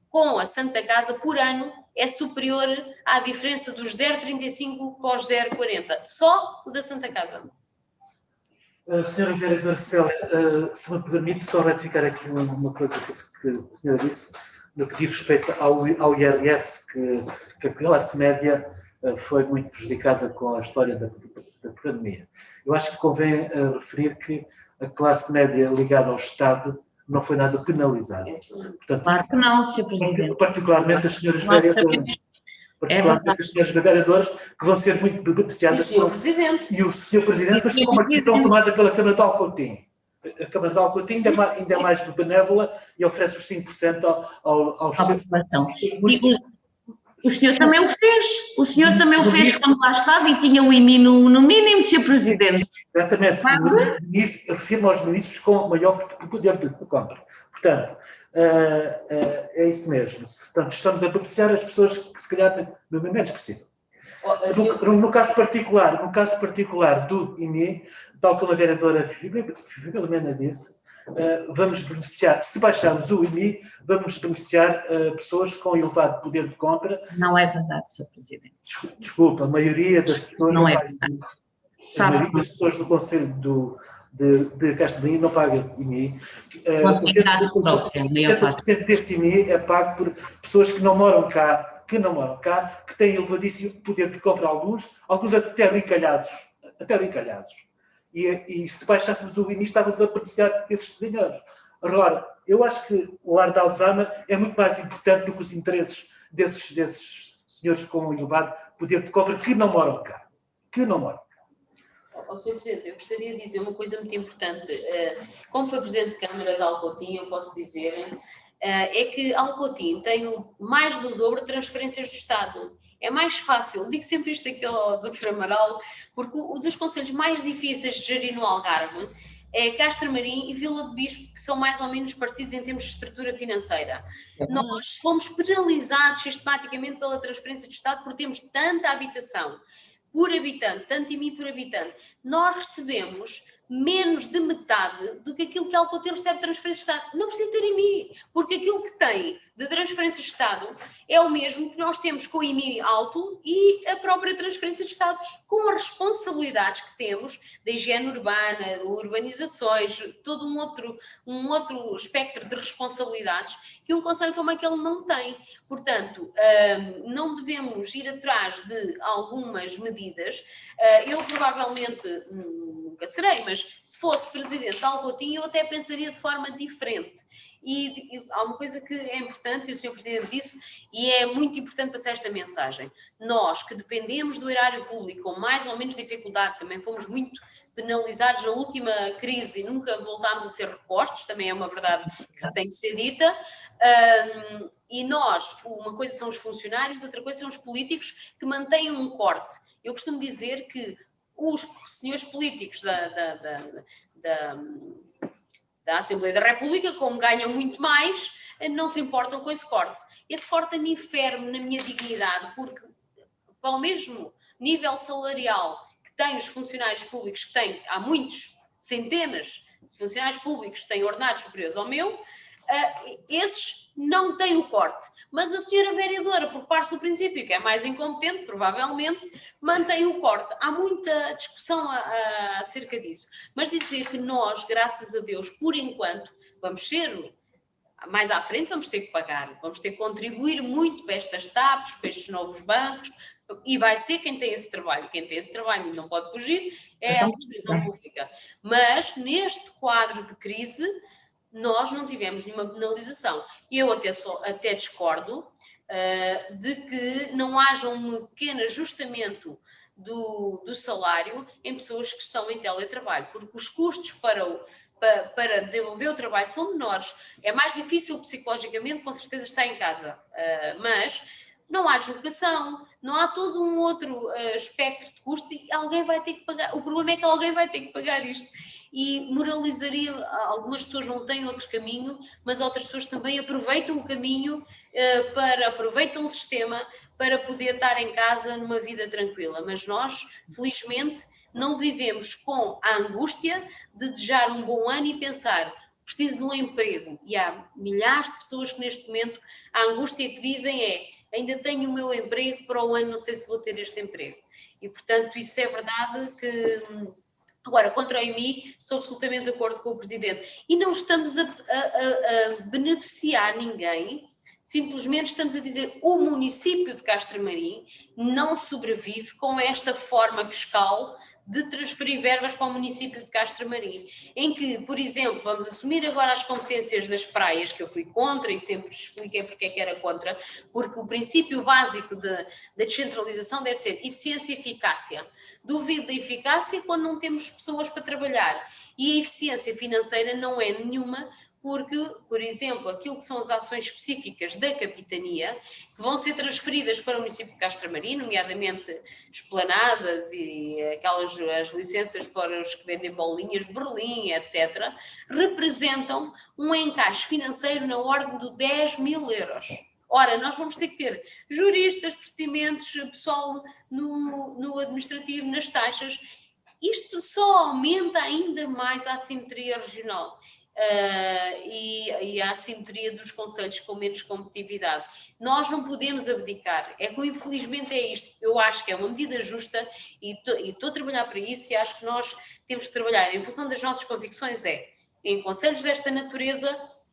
com a Santa Casa por ano é superior à diferença dos 0,35 para os 0,40. Só o da Santa Casa. Senhora Vereadora Célia, se me permite só retificar aqui uma coisa que a senhora disse, no que diz respeito ao IRS, que a classe média foi muito prejudicada com a história da pandemia. Eu acho que convém referir que a classe média ligada ao Estado não foi nada penalizada. Portanto, Claro que não, Sr. Presidente. particularmente as senhoras vereadoras. Particularmente as senhoras vereadoras, que vão ser muito beneficiadas. E o Sr. Presidente. E o Sr. Presidente, mas com uma decisão tomada pela Câmara de Alcotim. A Câmara de Alcotim ainda é mais benévola e oferece os 5% aos À população. O senhor também o fez. O senhor também o fez quando lá estava e tinha o IMI no mínimo, Sr. Presidente. Exatamente. Afirma aos ministros com maior poder de compra. Portanto, é isso mesmo. Portanto, estamos a beneficiar as pessoas que se calhar menos precisam. No caso particular do IMI, tal como a vereadora Filomena disse, vamos beneficiar, se baixarmos o IMI, vamos beneficiar pessoas com elevado poder de compra. Não é verdade, Sr. Presidente. Desculpa, a maioria das pessoas... Não é verdade. A maioria das pessoas do Conselho de Castelmarim não paga IMI. Pode ter casa própria, a maior parte. 70% desse IMI é pago por pessoas que não moram cá, que têm elevadíssimo poder de compra, alguns até brincalhados. E se baixássemos o IMI, estávamos a beneficiar esses senhores. Agora, eu acho que o lar de Alzheimer é muito mais importante do que os interesses desses senhores com um elevado poder de compra que não moram cá. Sr. Presidente, eu gostaria de dizer uma coisa muito importante. Como foi Presidente de Câmara de Alcotim, eu posso dizer, é que Alcotim tem mais do dobro de transferências do Estado. É mais fácil, digo sempre isto aqui ao Dr. Amaral, porque um dos concelhos mais difíceis de gerir no Algarve é Castelmarim e Vila do Bispo, que são mais ou menos parecidos em termos de estrutura financeira. Nós fomos penalizados sistematicamente pela transferência do Estado porque temos tanta habitação por habitante, tanto IMI por habitante. Nós recebemos menos de metade do que aquilo que Alcotim recebe de transferência de Estado. Não precisa ter IMI, porque aquilo que tem de transferência de Estado é o mesmo que nós temos com o IMI alto e a própria transferência de Estado, com as responsabilidades que temos da higiene urbana, urbanizações, todo um outro espectro de responsabilidades que um concelho como aquele não tem. Portanto, não devemos ir atrás de algumas medidas. Eu provavelmente nunca serei, mas se fosse presidente de Alcotim, eu até pensaria de forma diferente. E há uma coisa que é importante, e o Sr. Presidente disse, e é muito importante passar esta mensagem. Nós, que dependemos do erário público com mais ou menos dificuldade, também fomos muito penalizados na última crise e nunca voltámos a ser repostos, também é uma verdade que se tem que ser dita. E nós, uma coisa são os funcionários, outra coisa são os políticos que mantêm um corte. Eu costumo dizer que os senhores políticos da Assembleia da República, como ganham muito mais, não se importam com esse corte. Esse corte a mim fere-me na minha dignidade, porque ao mesmo nível salarial que têm os funcionários públicos, que têm, há muitos, centenas de funcionários públicos que têm ordenados superiores ao meu, esses não têm o corte. Mas a senhora vereadora, por parte do princípio, que é mais incompetente, provavelmente, mantém o corte. Há muita discussão acerca disso. Mas dizer que nós, graças a Deus, por enquanto, vamos ser, mais à frente vamos ter que pagar, vamos ter que contribuir muito para estas TAPs, para estes novos bancos, e vai ser quem tem esse trabalho. Quem tem esse trabalho e não pode fugir é a administração pública. Mas, neste quadro de crise, nós não tivemos nenhuma penalização. Eu até discordo de que não haja um pequeno ajustamento do salário em pessoas que estão em teletrabalho, porque os custos para desenvolver o trabalho são menores. É mais difícil psicologicamente, com certeza, estar em casa, mas não há deslocação, não há todo um outro espectro de custos e alguém vai ter que pagar. O problema é que alguém vai ter que pagar isto. E moralizaria, algumas pessoas não têm outro caminho, mas outras pessoas também aproveitam o caminho, aproveitam o sistema para poder estar em casa numa vida tranquila. Mas nós, felizmente, não vivemos com a angústia de desejar um bom ano e pensar, preciso de um emprego. E há milhares de pessoas que neste momento, a angústia que vivem é, ainda tenho o meu emprego, para o ano não sei se vou ter este emprego. E, portanto, isso é verdade que... Agora, contra o IMI, sou absolutamente de acordo com o Presidente. E não estamos a beneficiar ninguém, simplesmente estamos a dizer o município de Castelmarim não sobrevive com esta forma fiscal de transferir verbas para o município de Castelmarim, em que, por exemplo, vamos assumir agora as competências das praias, que eu fui contra e sempre expliquei porque é que era contra, porque o princípio básico da descentralização deve ser eficiência e eficácia. Duvido da eficácia quando não temos pessoas para trabalhar. E a eficiência financeira não é nenhuma, porque, por exemplo, aquilo que são as ações específicas da capitania, que vão ser transferidas para o município de Castelmarim, nomeadamente esplanadas e as licenças para os que vendem bolinhas de Berlim, etc., representam um encaixe financeiro na ordem de 10 mil euros. Ora, nós vamos ter que ter juristas, procedimentos, pessoal no administrativo, nas taxas. Isto só aumenta ainda mais a assimetria regional. e a assimetria dos concelhos com menos competitividade. Nós não podemos abdicar, é que infelizmente é isto. Eu acho que é uma medida justa e estou a trabalhar para isso, e acho que nós temos que trabalhar em função das nossas convicções, em concelhos desta natureza,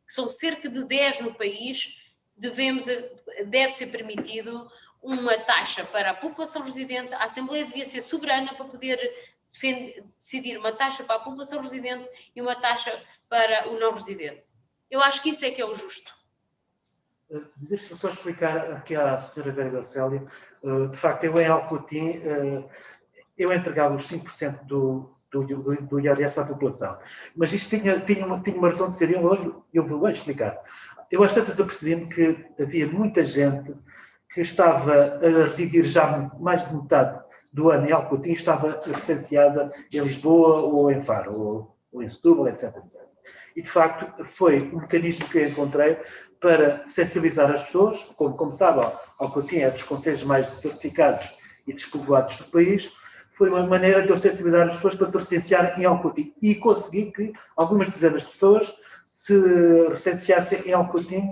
que são cerca de 10 no país, deve ser permitido uma taxa para a população residente. A Assembleia devia ser soberana para poder decidir uma taxa para a população residente e uma taxa para o não residente. Eu acho que isso é que é o justo. Deixa-me só explicar aqui à senhora Vera Célia. De facto, eu em Alcotim, eu entregava os 5% do IRS à população. Mas isto tinha uma razão de ser, eu vou explicar. Eu às tantas apercebi-me que havia muita gente que estava a residir já mais de metade do ano em Alcotim, estava licenciada em Lisboa ou em Faro, ou em Setúbal, etc, etc. E, de facto, foi um mecanismo que eu encontrei para sensibilizar as pessoas. Como sabe, Alcotim é dos concelhos mais desertificados e despovoados do país. Foi uma maneira de eu sensibilizar as pessoas para se recensearem em Alcotim. E consegui que algumas dezenas de pessoas se recenseassem em Alcotim,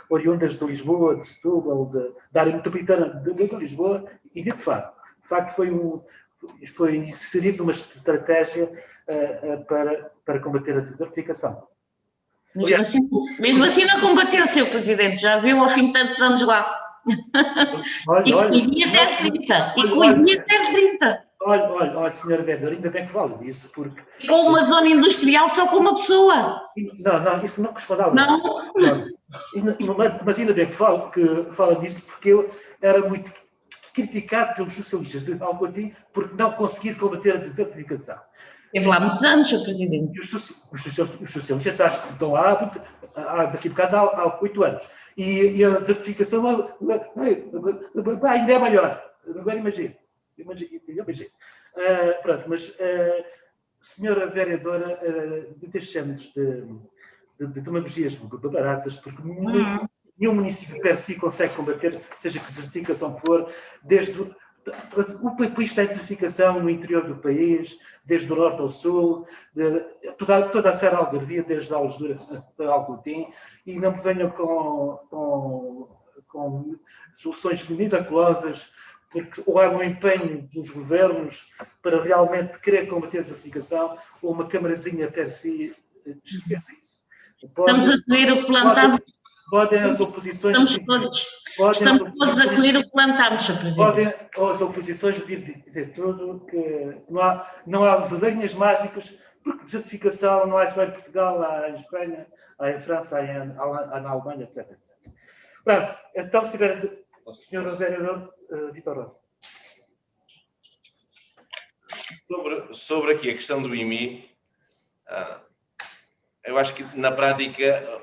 oriundas de Lisboa, de Setúbal, da área metropolitana de Lisboa e de Faro. De facto, foi inserido uma estratégia para combater a desertificação. Mesmo assim não combateu, Sr. Presidente, já viu ao fim de tantos anos lá. E com o dia 030. E com o dia 030. Olha, senhora Weber, ainda bem que falo disso, porque... E com uma zona industrial só com uma pessoa. Não, isso não corresponde. Não. Mas ainda bem que fala nisso, porque eu era muito criticado pelos socialistas de Alcotim por não conseguir combater a desertificação. Teve lá muitos anos, Sr. Presidente. E os socialistas acho que estão lá daqui a bocado há 8 anos. E a desertificação ainda é maior. Agora imagine. Pronto, mas senhora vereadora, deixemos de demagogias baratas, porque nenhum município per si consegue combater, seja que desertificação for, desde o país tem desertificação no interior do país, desde o norte ao sul, toda a Serra Algarvia, desde a Algesura a Alcotim, e não me venham com soluções miraculosas, porque ou há um empenho dos governos para realmente querer combater a desertificação, ou uma camarazinha per si, esqueça isso. Estamos a colher o que plantamos. Podem as oposições... Estamos todos a colher o que plantamos, Sr. Presidente. Podem as oposições vir dizer tudo, que não há vedinhas mágicas, porque desertificação não há só em Portugal, há em Espanha, há em França, há na Alemanha, etc. Pronto, então se tiver... Senhor vereador Vítor Rosa. Sobre aqui a questão do IMI, eu acho que na prática,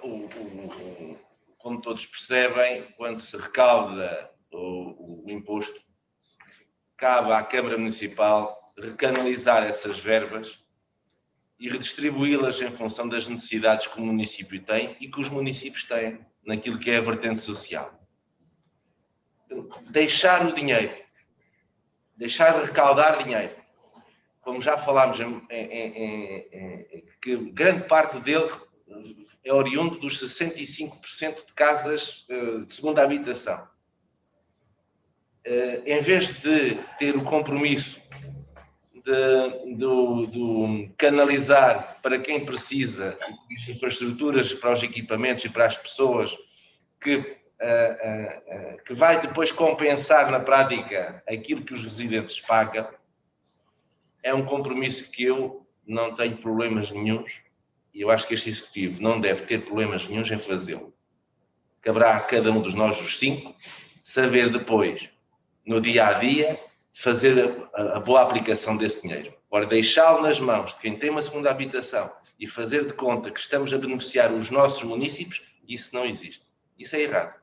como todos percebem, quando se recauda o imposto, cabe à Câmara Municipal recanalizar essas verbas e redistribuí-las em função das necessidades que o município tem e que os municípios têm naquilo que é a vertente social. Deixar o dinheiro, deixar de recaudar dinheiro, como já falámos, que grande parte dele é oriundo dos 65% de casas de segunda habitação. Em vez de ter o compromisso de canalizar para quem precisa as infraestruturas, para os equipamentos e para as pessoas, que vai depois compensar na prática aquilo que os residentes pagam, é um compromisso que eu não tenho problemas nenhuns, e eu acho que este Executivo não deve ter problemas nenhuns em fazê-lo. Caberá a cada um dos nós, os 5, saber depois, no dia-a-dia, fazer a boa aplicação desse dinheiro. Agora, deixá-lo nas mãos de quem tem uma segunda habitação e fazer de conta que estamos a beneficiar os nossos municípios, isso não existe. Isso é errado.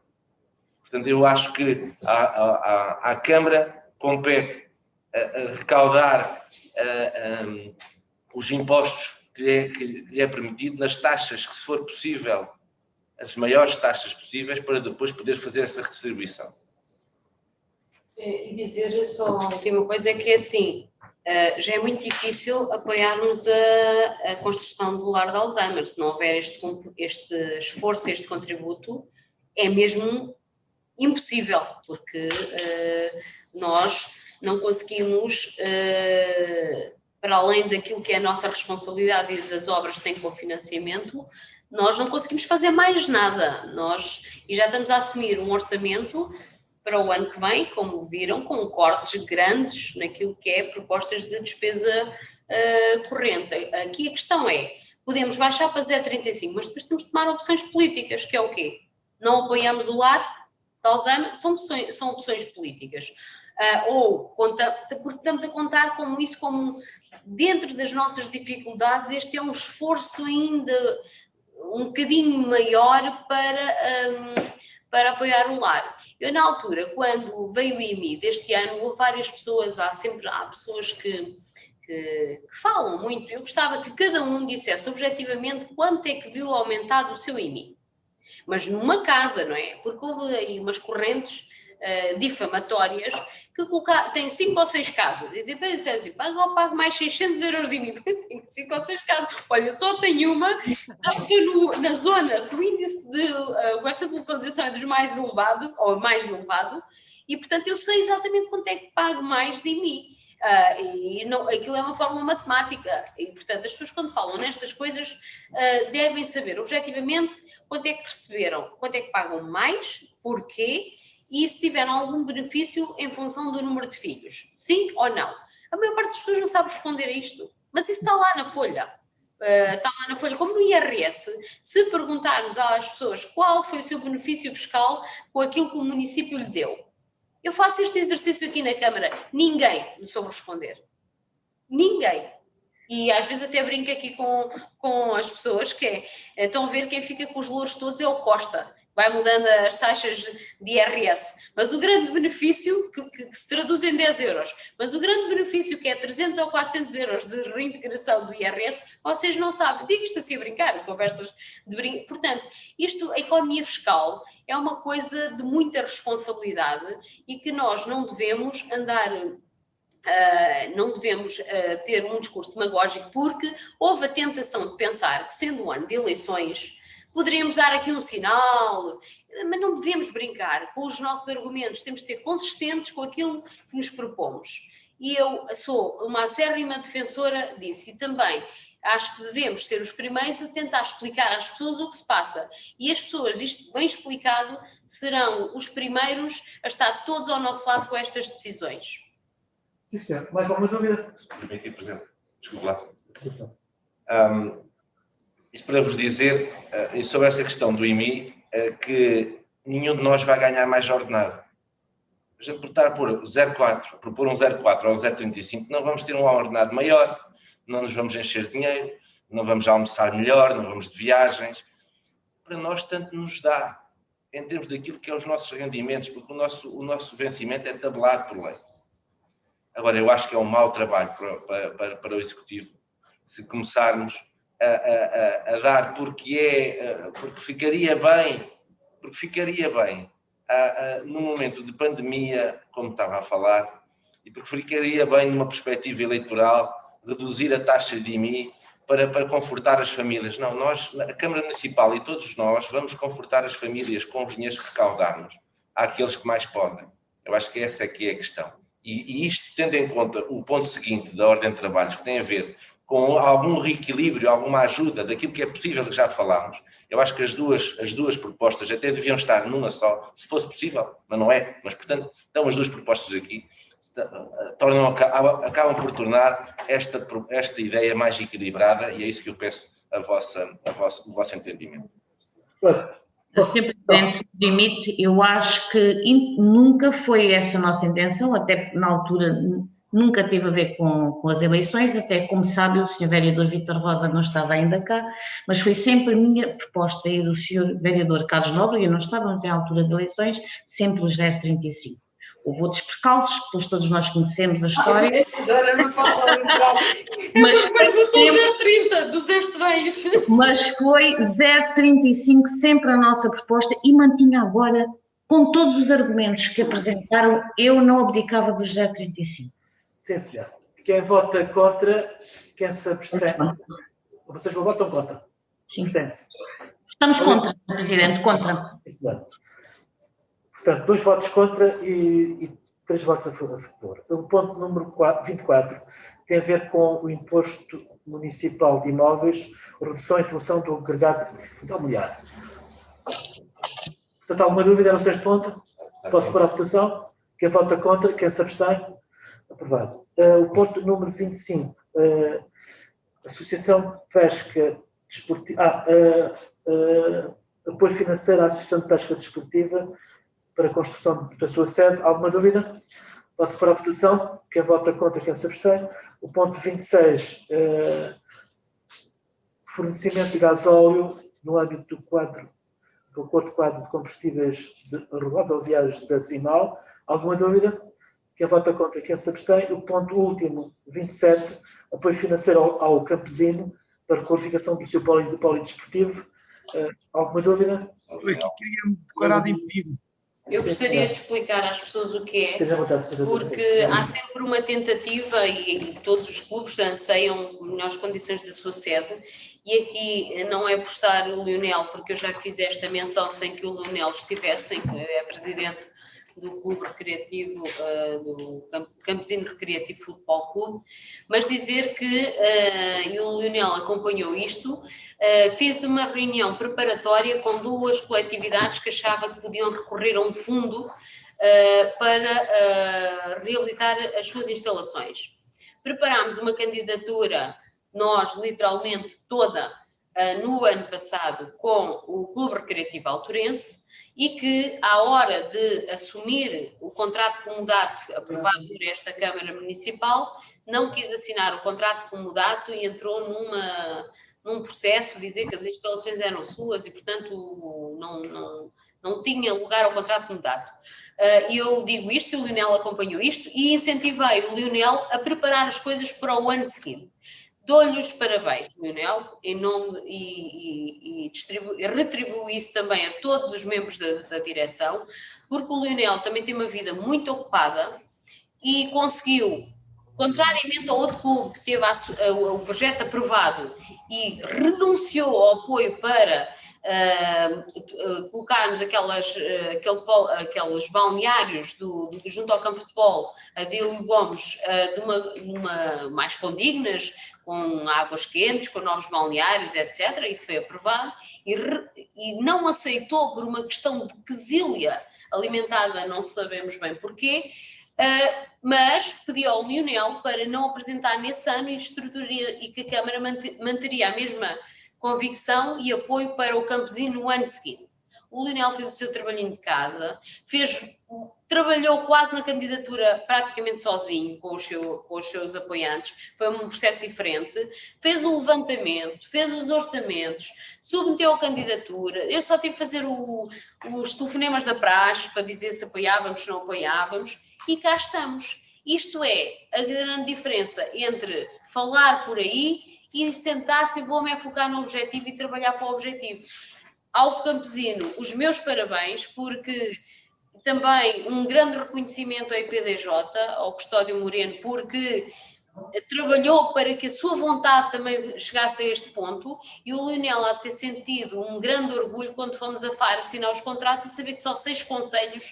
Portanto, eu acho que à Câmara compete a recaudar os impostos que lhe é permitido nas taxas que, se for possível, as maiores taxas possíveis, para depois poder fazer essa redistribuição. E dizer só a última coisa, é que assim, já é muito difícil apoiarmos a construção do lar de Alzheimer. Se não houver este esforço, este contributo, é mesmo impossível, porque nós não conseguimos, para além daquilo que é a nossa responsabilidade e das obras que têm cofinanciamento, nós não conseguimos fazer mais nada. E já estamos a assumir um orçamento para o ano que vem, como viram, com cortes grandes naquilo que é propostas de despesa corrente. Aqui a questão é, podemos baixar para 0,35, mas depois temos de tomar opções políticas, que é o quê? Não apoiamos o lar de Alzheimer, são opções políticas. Porque estamos a contar como isso, como dentro das nossas dificuldades, este é um esforço ainda um bocadinho maior para apoiar o lar. Eu, na altura, quando veio o IMI deste ano, houve várias pessoas, há pessoas que falam muito. Eu gostava que cada um dissesse objetivamente quanto é que viu aumentado o seu IMI. Mas numa casa, não é? Porque houve aí umas correntes difamatórias que têm 5 ou 6 casas e depois disseram assim, pago mais 600 euros de IMI, porque tenho 5 ou 6 casas. Olha, eu só tenho uma, estou na zona que o índice de localização é dos mais elevados, ou mais elevado, e portanto eu sei exatamente quanto é que pago mais de IMI. Aquilo é uma fórmula matemática e portanto as pessoas quando falam nestas coisas devem saber objetivamente quanto é que receberam, quanto é que pagam mais, porquê, e se tiveram algum benefício em função do número de filhos, sim ou não. A maior parte das pessoas não sabe responder a isto, mas isso está lá na folha. Está lá na folha, como no IRS, se perguntarmos às pessoas qual foi o seu benefício fiscal com aquilo que o município lhe deu. Eu faço este exercício aqui na Câmara, ninguém me soube responder. Ninguém. E às vezes até brinco aqui com as pessoas que estão a ver quem fica com os louros todos é o Costa. Vai mudando as taxas de IRS. Mas o grande benefício, que se traduz em 10 euros, mas o grande benefício que é 300 ou 400 euros de reintegração do IRS, vocês não sabem. Digo isto assim a brincar, conversas de brinco. Portanto, a economia fiscal é uma coisa de muita responsabilidade e que nós não devemos andar... não devemos ter um discurso demagógico, porque houve a tentação de pensar que, sendo um ano de eleições, poderíamos dar aqui um sinal, mas não devemos brincar com os nossos argumentos, temos de ser consistentes com aquilo que nos propomos. E eu sou uma acérrima defensora disso e também acho que devemos ser os primeiros a tentar explicar às pessoas o que se passa. E as pessoas, isto bem explicado, serão os primeiros a estar todos ao nosso lado com estas decisões. Sim, senhor. Mais alguma dúvida? Aqui, por exemplo. Desculpe lá. Isto para vos dizer, e sobre essa questão do IMI, que nenhum de nós vai ganhar mais ordenado. A gente propor um 0,4 ou um 0,35, não vamos ter um ordenado maior, não nos vamos encher de dinheiro, não vamos almoçar melhor, não vamos de viagens. Para nós, tanto nos dá, em termos daquilo que é os nossos rendimentos, porque o nosso vencimento é tabelado por lei. Agora, eu acho que é um mau trabalho para o Executivo se começarmos a dar porque ficaria bem num momento de pandemia, como estava a falar, e porque ficaria bem numa perspectiva eleitoral reduzir a taxa de IMI para confortar as famílias. Não, nós, a Câmara Municipal e todos nós, vamos confortar as famílias com os dinheiros que recaudarmos àqueles que mais podem. Eu acho que essa é que é a questão. E isto, tendo em conta o ponto seguinte da ordem de trabalhos, que tem a ver com algum reequilíbrio, alguma ajuda daquilo que é possível, que já falámos, eu acho que as duas propostas até deviam estar numa só, se fosse possível, mas não é. Mas, portanto, estão as duas propostas aqui, acabam por tornar esta ideia mais equilibrada e é isso que eu peço o vosso entendimento. Sr. Presidente, se me permite, eu acho que nunca foi essa a nossa intenção, até na altura nunca teve a ver com as eleições, até como sabe o Sr. Vereador Vítor Rosa não estava ainda cá, mas foi sempre a minha proposta e do Sr. Vereador Carlos Nobre, e não estávamos em altura de eleições, sempre os 0,35. Houve outros percalços, pois todos nós conhecemos a história. Agora não faço lembrar. Mas perguntou 0,30 dos Estevães. Mas foi 0,35 sempre a nossa proposta e mantinha agora, com todos os argumentos que apresentaram, eu não abdicava dos 0,35. Sim, senhor. Quem vota contra, quem se abstém? Vocês votam contra? Sim. Abstém-se. Estamos contra, Sr. Presidente, contra. Isso mesmo. Portanto, 2 votos contra e 3 votos a favor. O ponto número 24 tem a ver com o imposto municipal de imóveis, redução em função do agregado familiar. Portanto, alguma dúvida neste ponto? Posso pôr a votação? Quem vota contra, quem se abstém? Aprovado. O ponto número 25. Associação de Pesca Desportiva. Apoio financeiro à Associação de Pesca Desportiva para a construção da sua sede. Alguma dúvida? Pode-se pôr a votação. Quem vota contra, quem se abstém. O ponto 26. Fornecimento de gasóleo no âmbito do Acordo Quadro de Combustíveis Rodoviários da CIMAL. Alguma dúvida? Quem vota contra, quem se abstém. O ponto último, 27, apoio financeiro ao campesino para a qualificação do seu polidesportivo. Alguma dúvida? Aqui queria-me declarar de impedido. Eu gostaria de explicar às pessoas o que é, Tenha vontade, senhora. porque há sempre uma tentativa e todos os clubes anseiam melhores condições da sua sede, e aqui não é por estar o Lionel, porque eu já fiz esta menção sem que o Lionel estivesse, que é presidente do Clube Recreativo, do Campesino Recreativo Futebol Clube, mas dizer que, e o Lionel acompanhou isto, fez uma reunião preparatória com 2 coletividades que achava que podiam recorrer a um fundo para reabilitar as suas instalações. Preparámos uma candidatura, nós literalmente toda, no ano passado, com o Clube Recreativo Alturense, e que, à hora de assumir o contrato comodato aprovado por esta Câmara Municipal, não quis assinar o contrato comodato e entrou num processo de dizer que as instalações eram suas e, portanto, não tinha lugar ao contrato comodato. E eu digo isto, e o Lionel acompanhou isto, e incentivei o Lionel a preparar as coisas para o ano seguinte. Dou-lhe os parabéns, Lionel, em nome e retribuo isso também a todos os membros da direção, porque o Lionel também tem uma vida muito ocupada e conseguiu, contrariamente ao outro clube que teve o projeto aprovado e renunciou ao apoio para colocarmos aqueles balneários junto ao campo de futebol, a Adílio Gomes, numa mais condignas, com águas quentes, com novos balneários, etc. Isso foi aprovado e não aceitou por uma questão de quesília alimentada, não sabemos bem porquê, mas pediu ao Lionel para não apresentar nesse ano e que a Câmara manteria a mesma convicção e apoio para o campesino no ano seguinte. O Lionel fez o seu trabalhinho de casa, trabalhou quase na candidatura praticamente sozinho com os seus apoiantes, foi um processo diferente, fez o levantamento, fez os orçamentos, submeteu a candidatura, eu só tive que fazer os telefonemas da praxe para dizer se apoiávamos, se não apoiávamos, e cá estamos. Isto é a grande diferença entre falar por aí e sentar-se e vou-me focar no objetivo e trabalhar para o objetivo. Ao campesino, os meus parabéns, porque também um grande reconhecimento ao IPDJ, ao Custódio Moreno, porque trabalhou para que a sua vontade também chegasse a este ponto, e o Lionel há de ter sentido um grande orgulho quando fomos a FAR assinar os contratos e saber que só 6 concelhos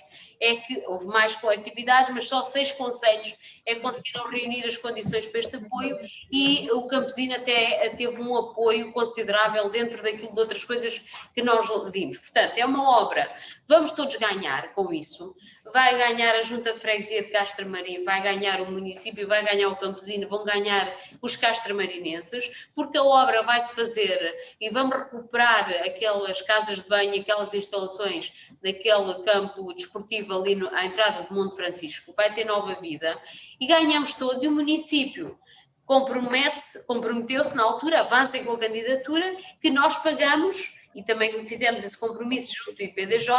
houve mais coletividades, mas só 6 concelhos conseguiram reunir as condições para este apoio, e o campesino até teve um apoio considerável dentro daquilo de outras coisas que nós vimos. Portanto, é uma obra, vamos todos ganhar com isso, vai ganhar a Junta de Freguesia de Castro-Marim, vai ganhar o município, vai ganhar o campesino, vão ganhar os castramarinenses, porque a obra vai-se fazer e vamos recuperar aquelas casas de banho, aquelas instalações daquele campo desportivo ali à entrada de Monte Francisco, vai ter nova vida e ganhamos todos, e o município comprometeu-se na altura, avancem com a candidatura, que nós pagamos, e também fizemos esse compromisso junto ao IPDJ,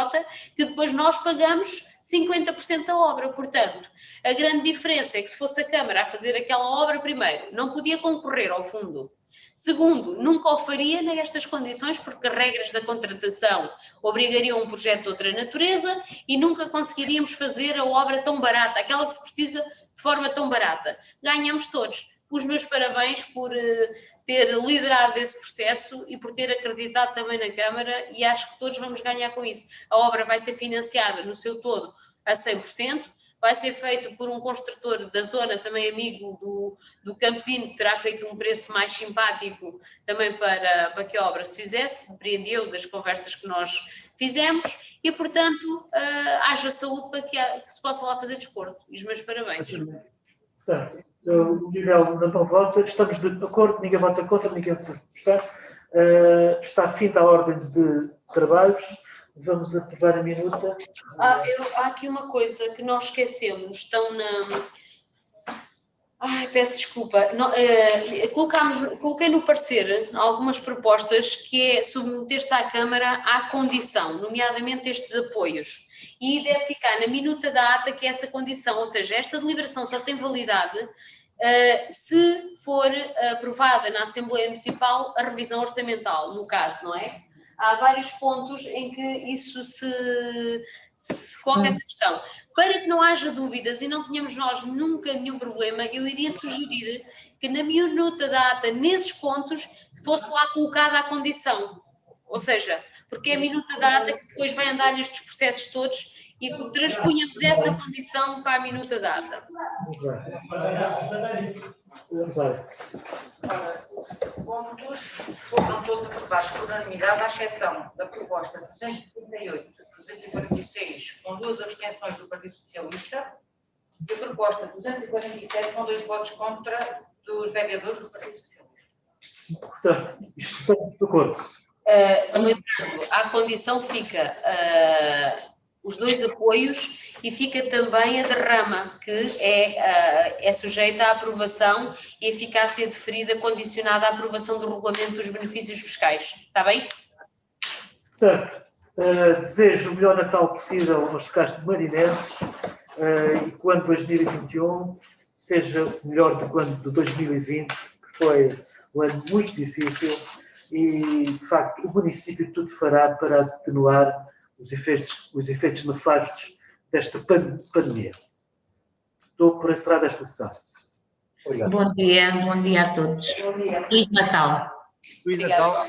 que depois nós pagamos 50% da obra. Portanto, a grande diferença é que se fosse a Câmara a fazer aquela obra, primeiro, não podia concorrer ao fundo. Segundo, nunca o faria nestas condições, porque as regras da contratação obrigariam um projeto de outra natureza e nunca conseguiríamos fazer a obra tão barata, aquela que se precisa de de forma tão barata. Ganhamos todos. Os meus parabéns por ter liderado esse processo e por ter acreditado também na Câmara, e acho que todos vamos ganhar com isso. A obra vai ser financiada no seu todo a 100%, vai ser feito por um construtor da zona, também amigo do Campesino, que terá feito um preço mais simpático também para que a obra se fizesse, depreendeu das conversas que nós fizemos, e portanto haja saúde para que se possa lá fazer desporto. E os meus parabéns. Portanto, o Miguel não vota, estamos de acordo, ninguém vota contra, ninguém se está. Está fim da ordem de trabalhos. Vamos aprovar a minuta. Há aqui uma coisa que nós esquecemos, estão na... Ai, peço desculpa. Coloquei no parecer algumas propostas, que é submeter-se à Câmara à condição, nomeadamente estes apoios. E deve ficar na minuta da ata que é essa condição, ou seja, esta deliberação só tem validade se for aprovada na Assembleia Municipal a revisão orçamental, no caso, não é? Há vários pontos em que isso se coloca essa questão. Para que não haja dúvidas e não tenhamos nós nunca nenhum problema, eu iria sugerir que na minuta da ata, nesses pontos, fosse lá colocada a condição. Ou seja, porque é a minuta da ata que depois vai andar nestes processos todos e que transpunhamos essa condição para a minuta da ata. Vamos lá. Os pontos foram todos aprovados por unanimidade, à exceção da proposta 238, 246, com 2 abstenções do Partido Socialista, e a proposta 247, com 2 votos contra dos vereadores do Partido Socialista. Portanto, isto está de acordo. Lembrando, à condição fica os 2 apoios e fica também a derrama, que é sujeita à aprovação e eficácia deferida condicionada à aprovação do regulamento dos benefícios fiscais. Está bem? Portanto, desejo o melhor Natal possível aos castos marinenses e quando 2021 seja melhor do que o ano de 2020, que foi um ano muito difícil e, de facto, o município tudo fará para atenuar os efeitos nefastos desta pandemia. Estou por encerrar esta sessão. Obrigado. Bom dia a todos. Bom dia. Feliz Natal. Feliz Natal.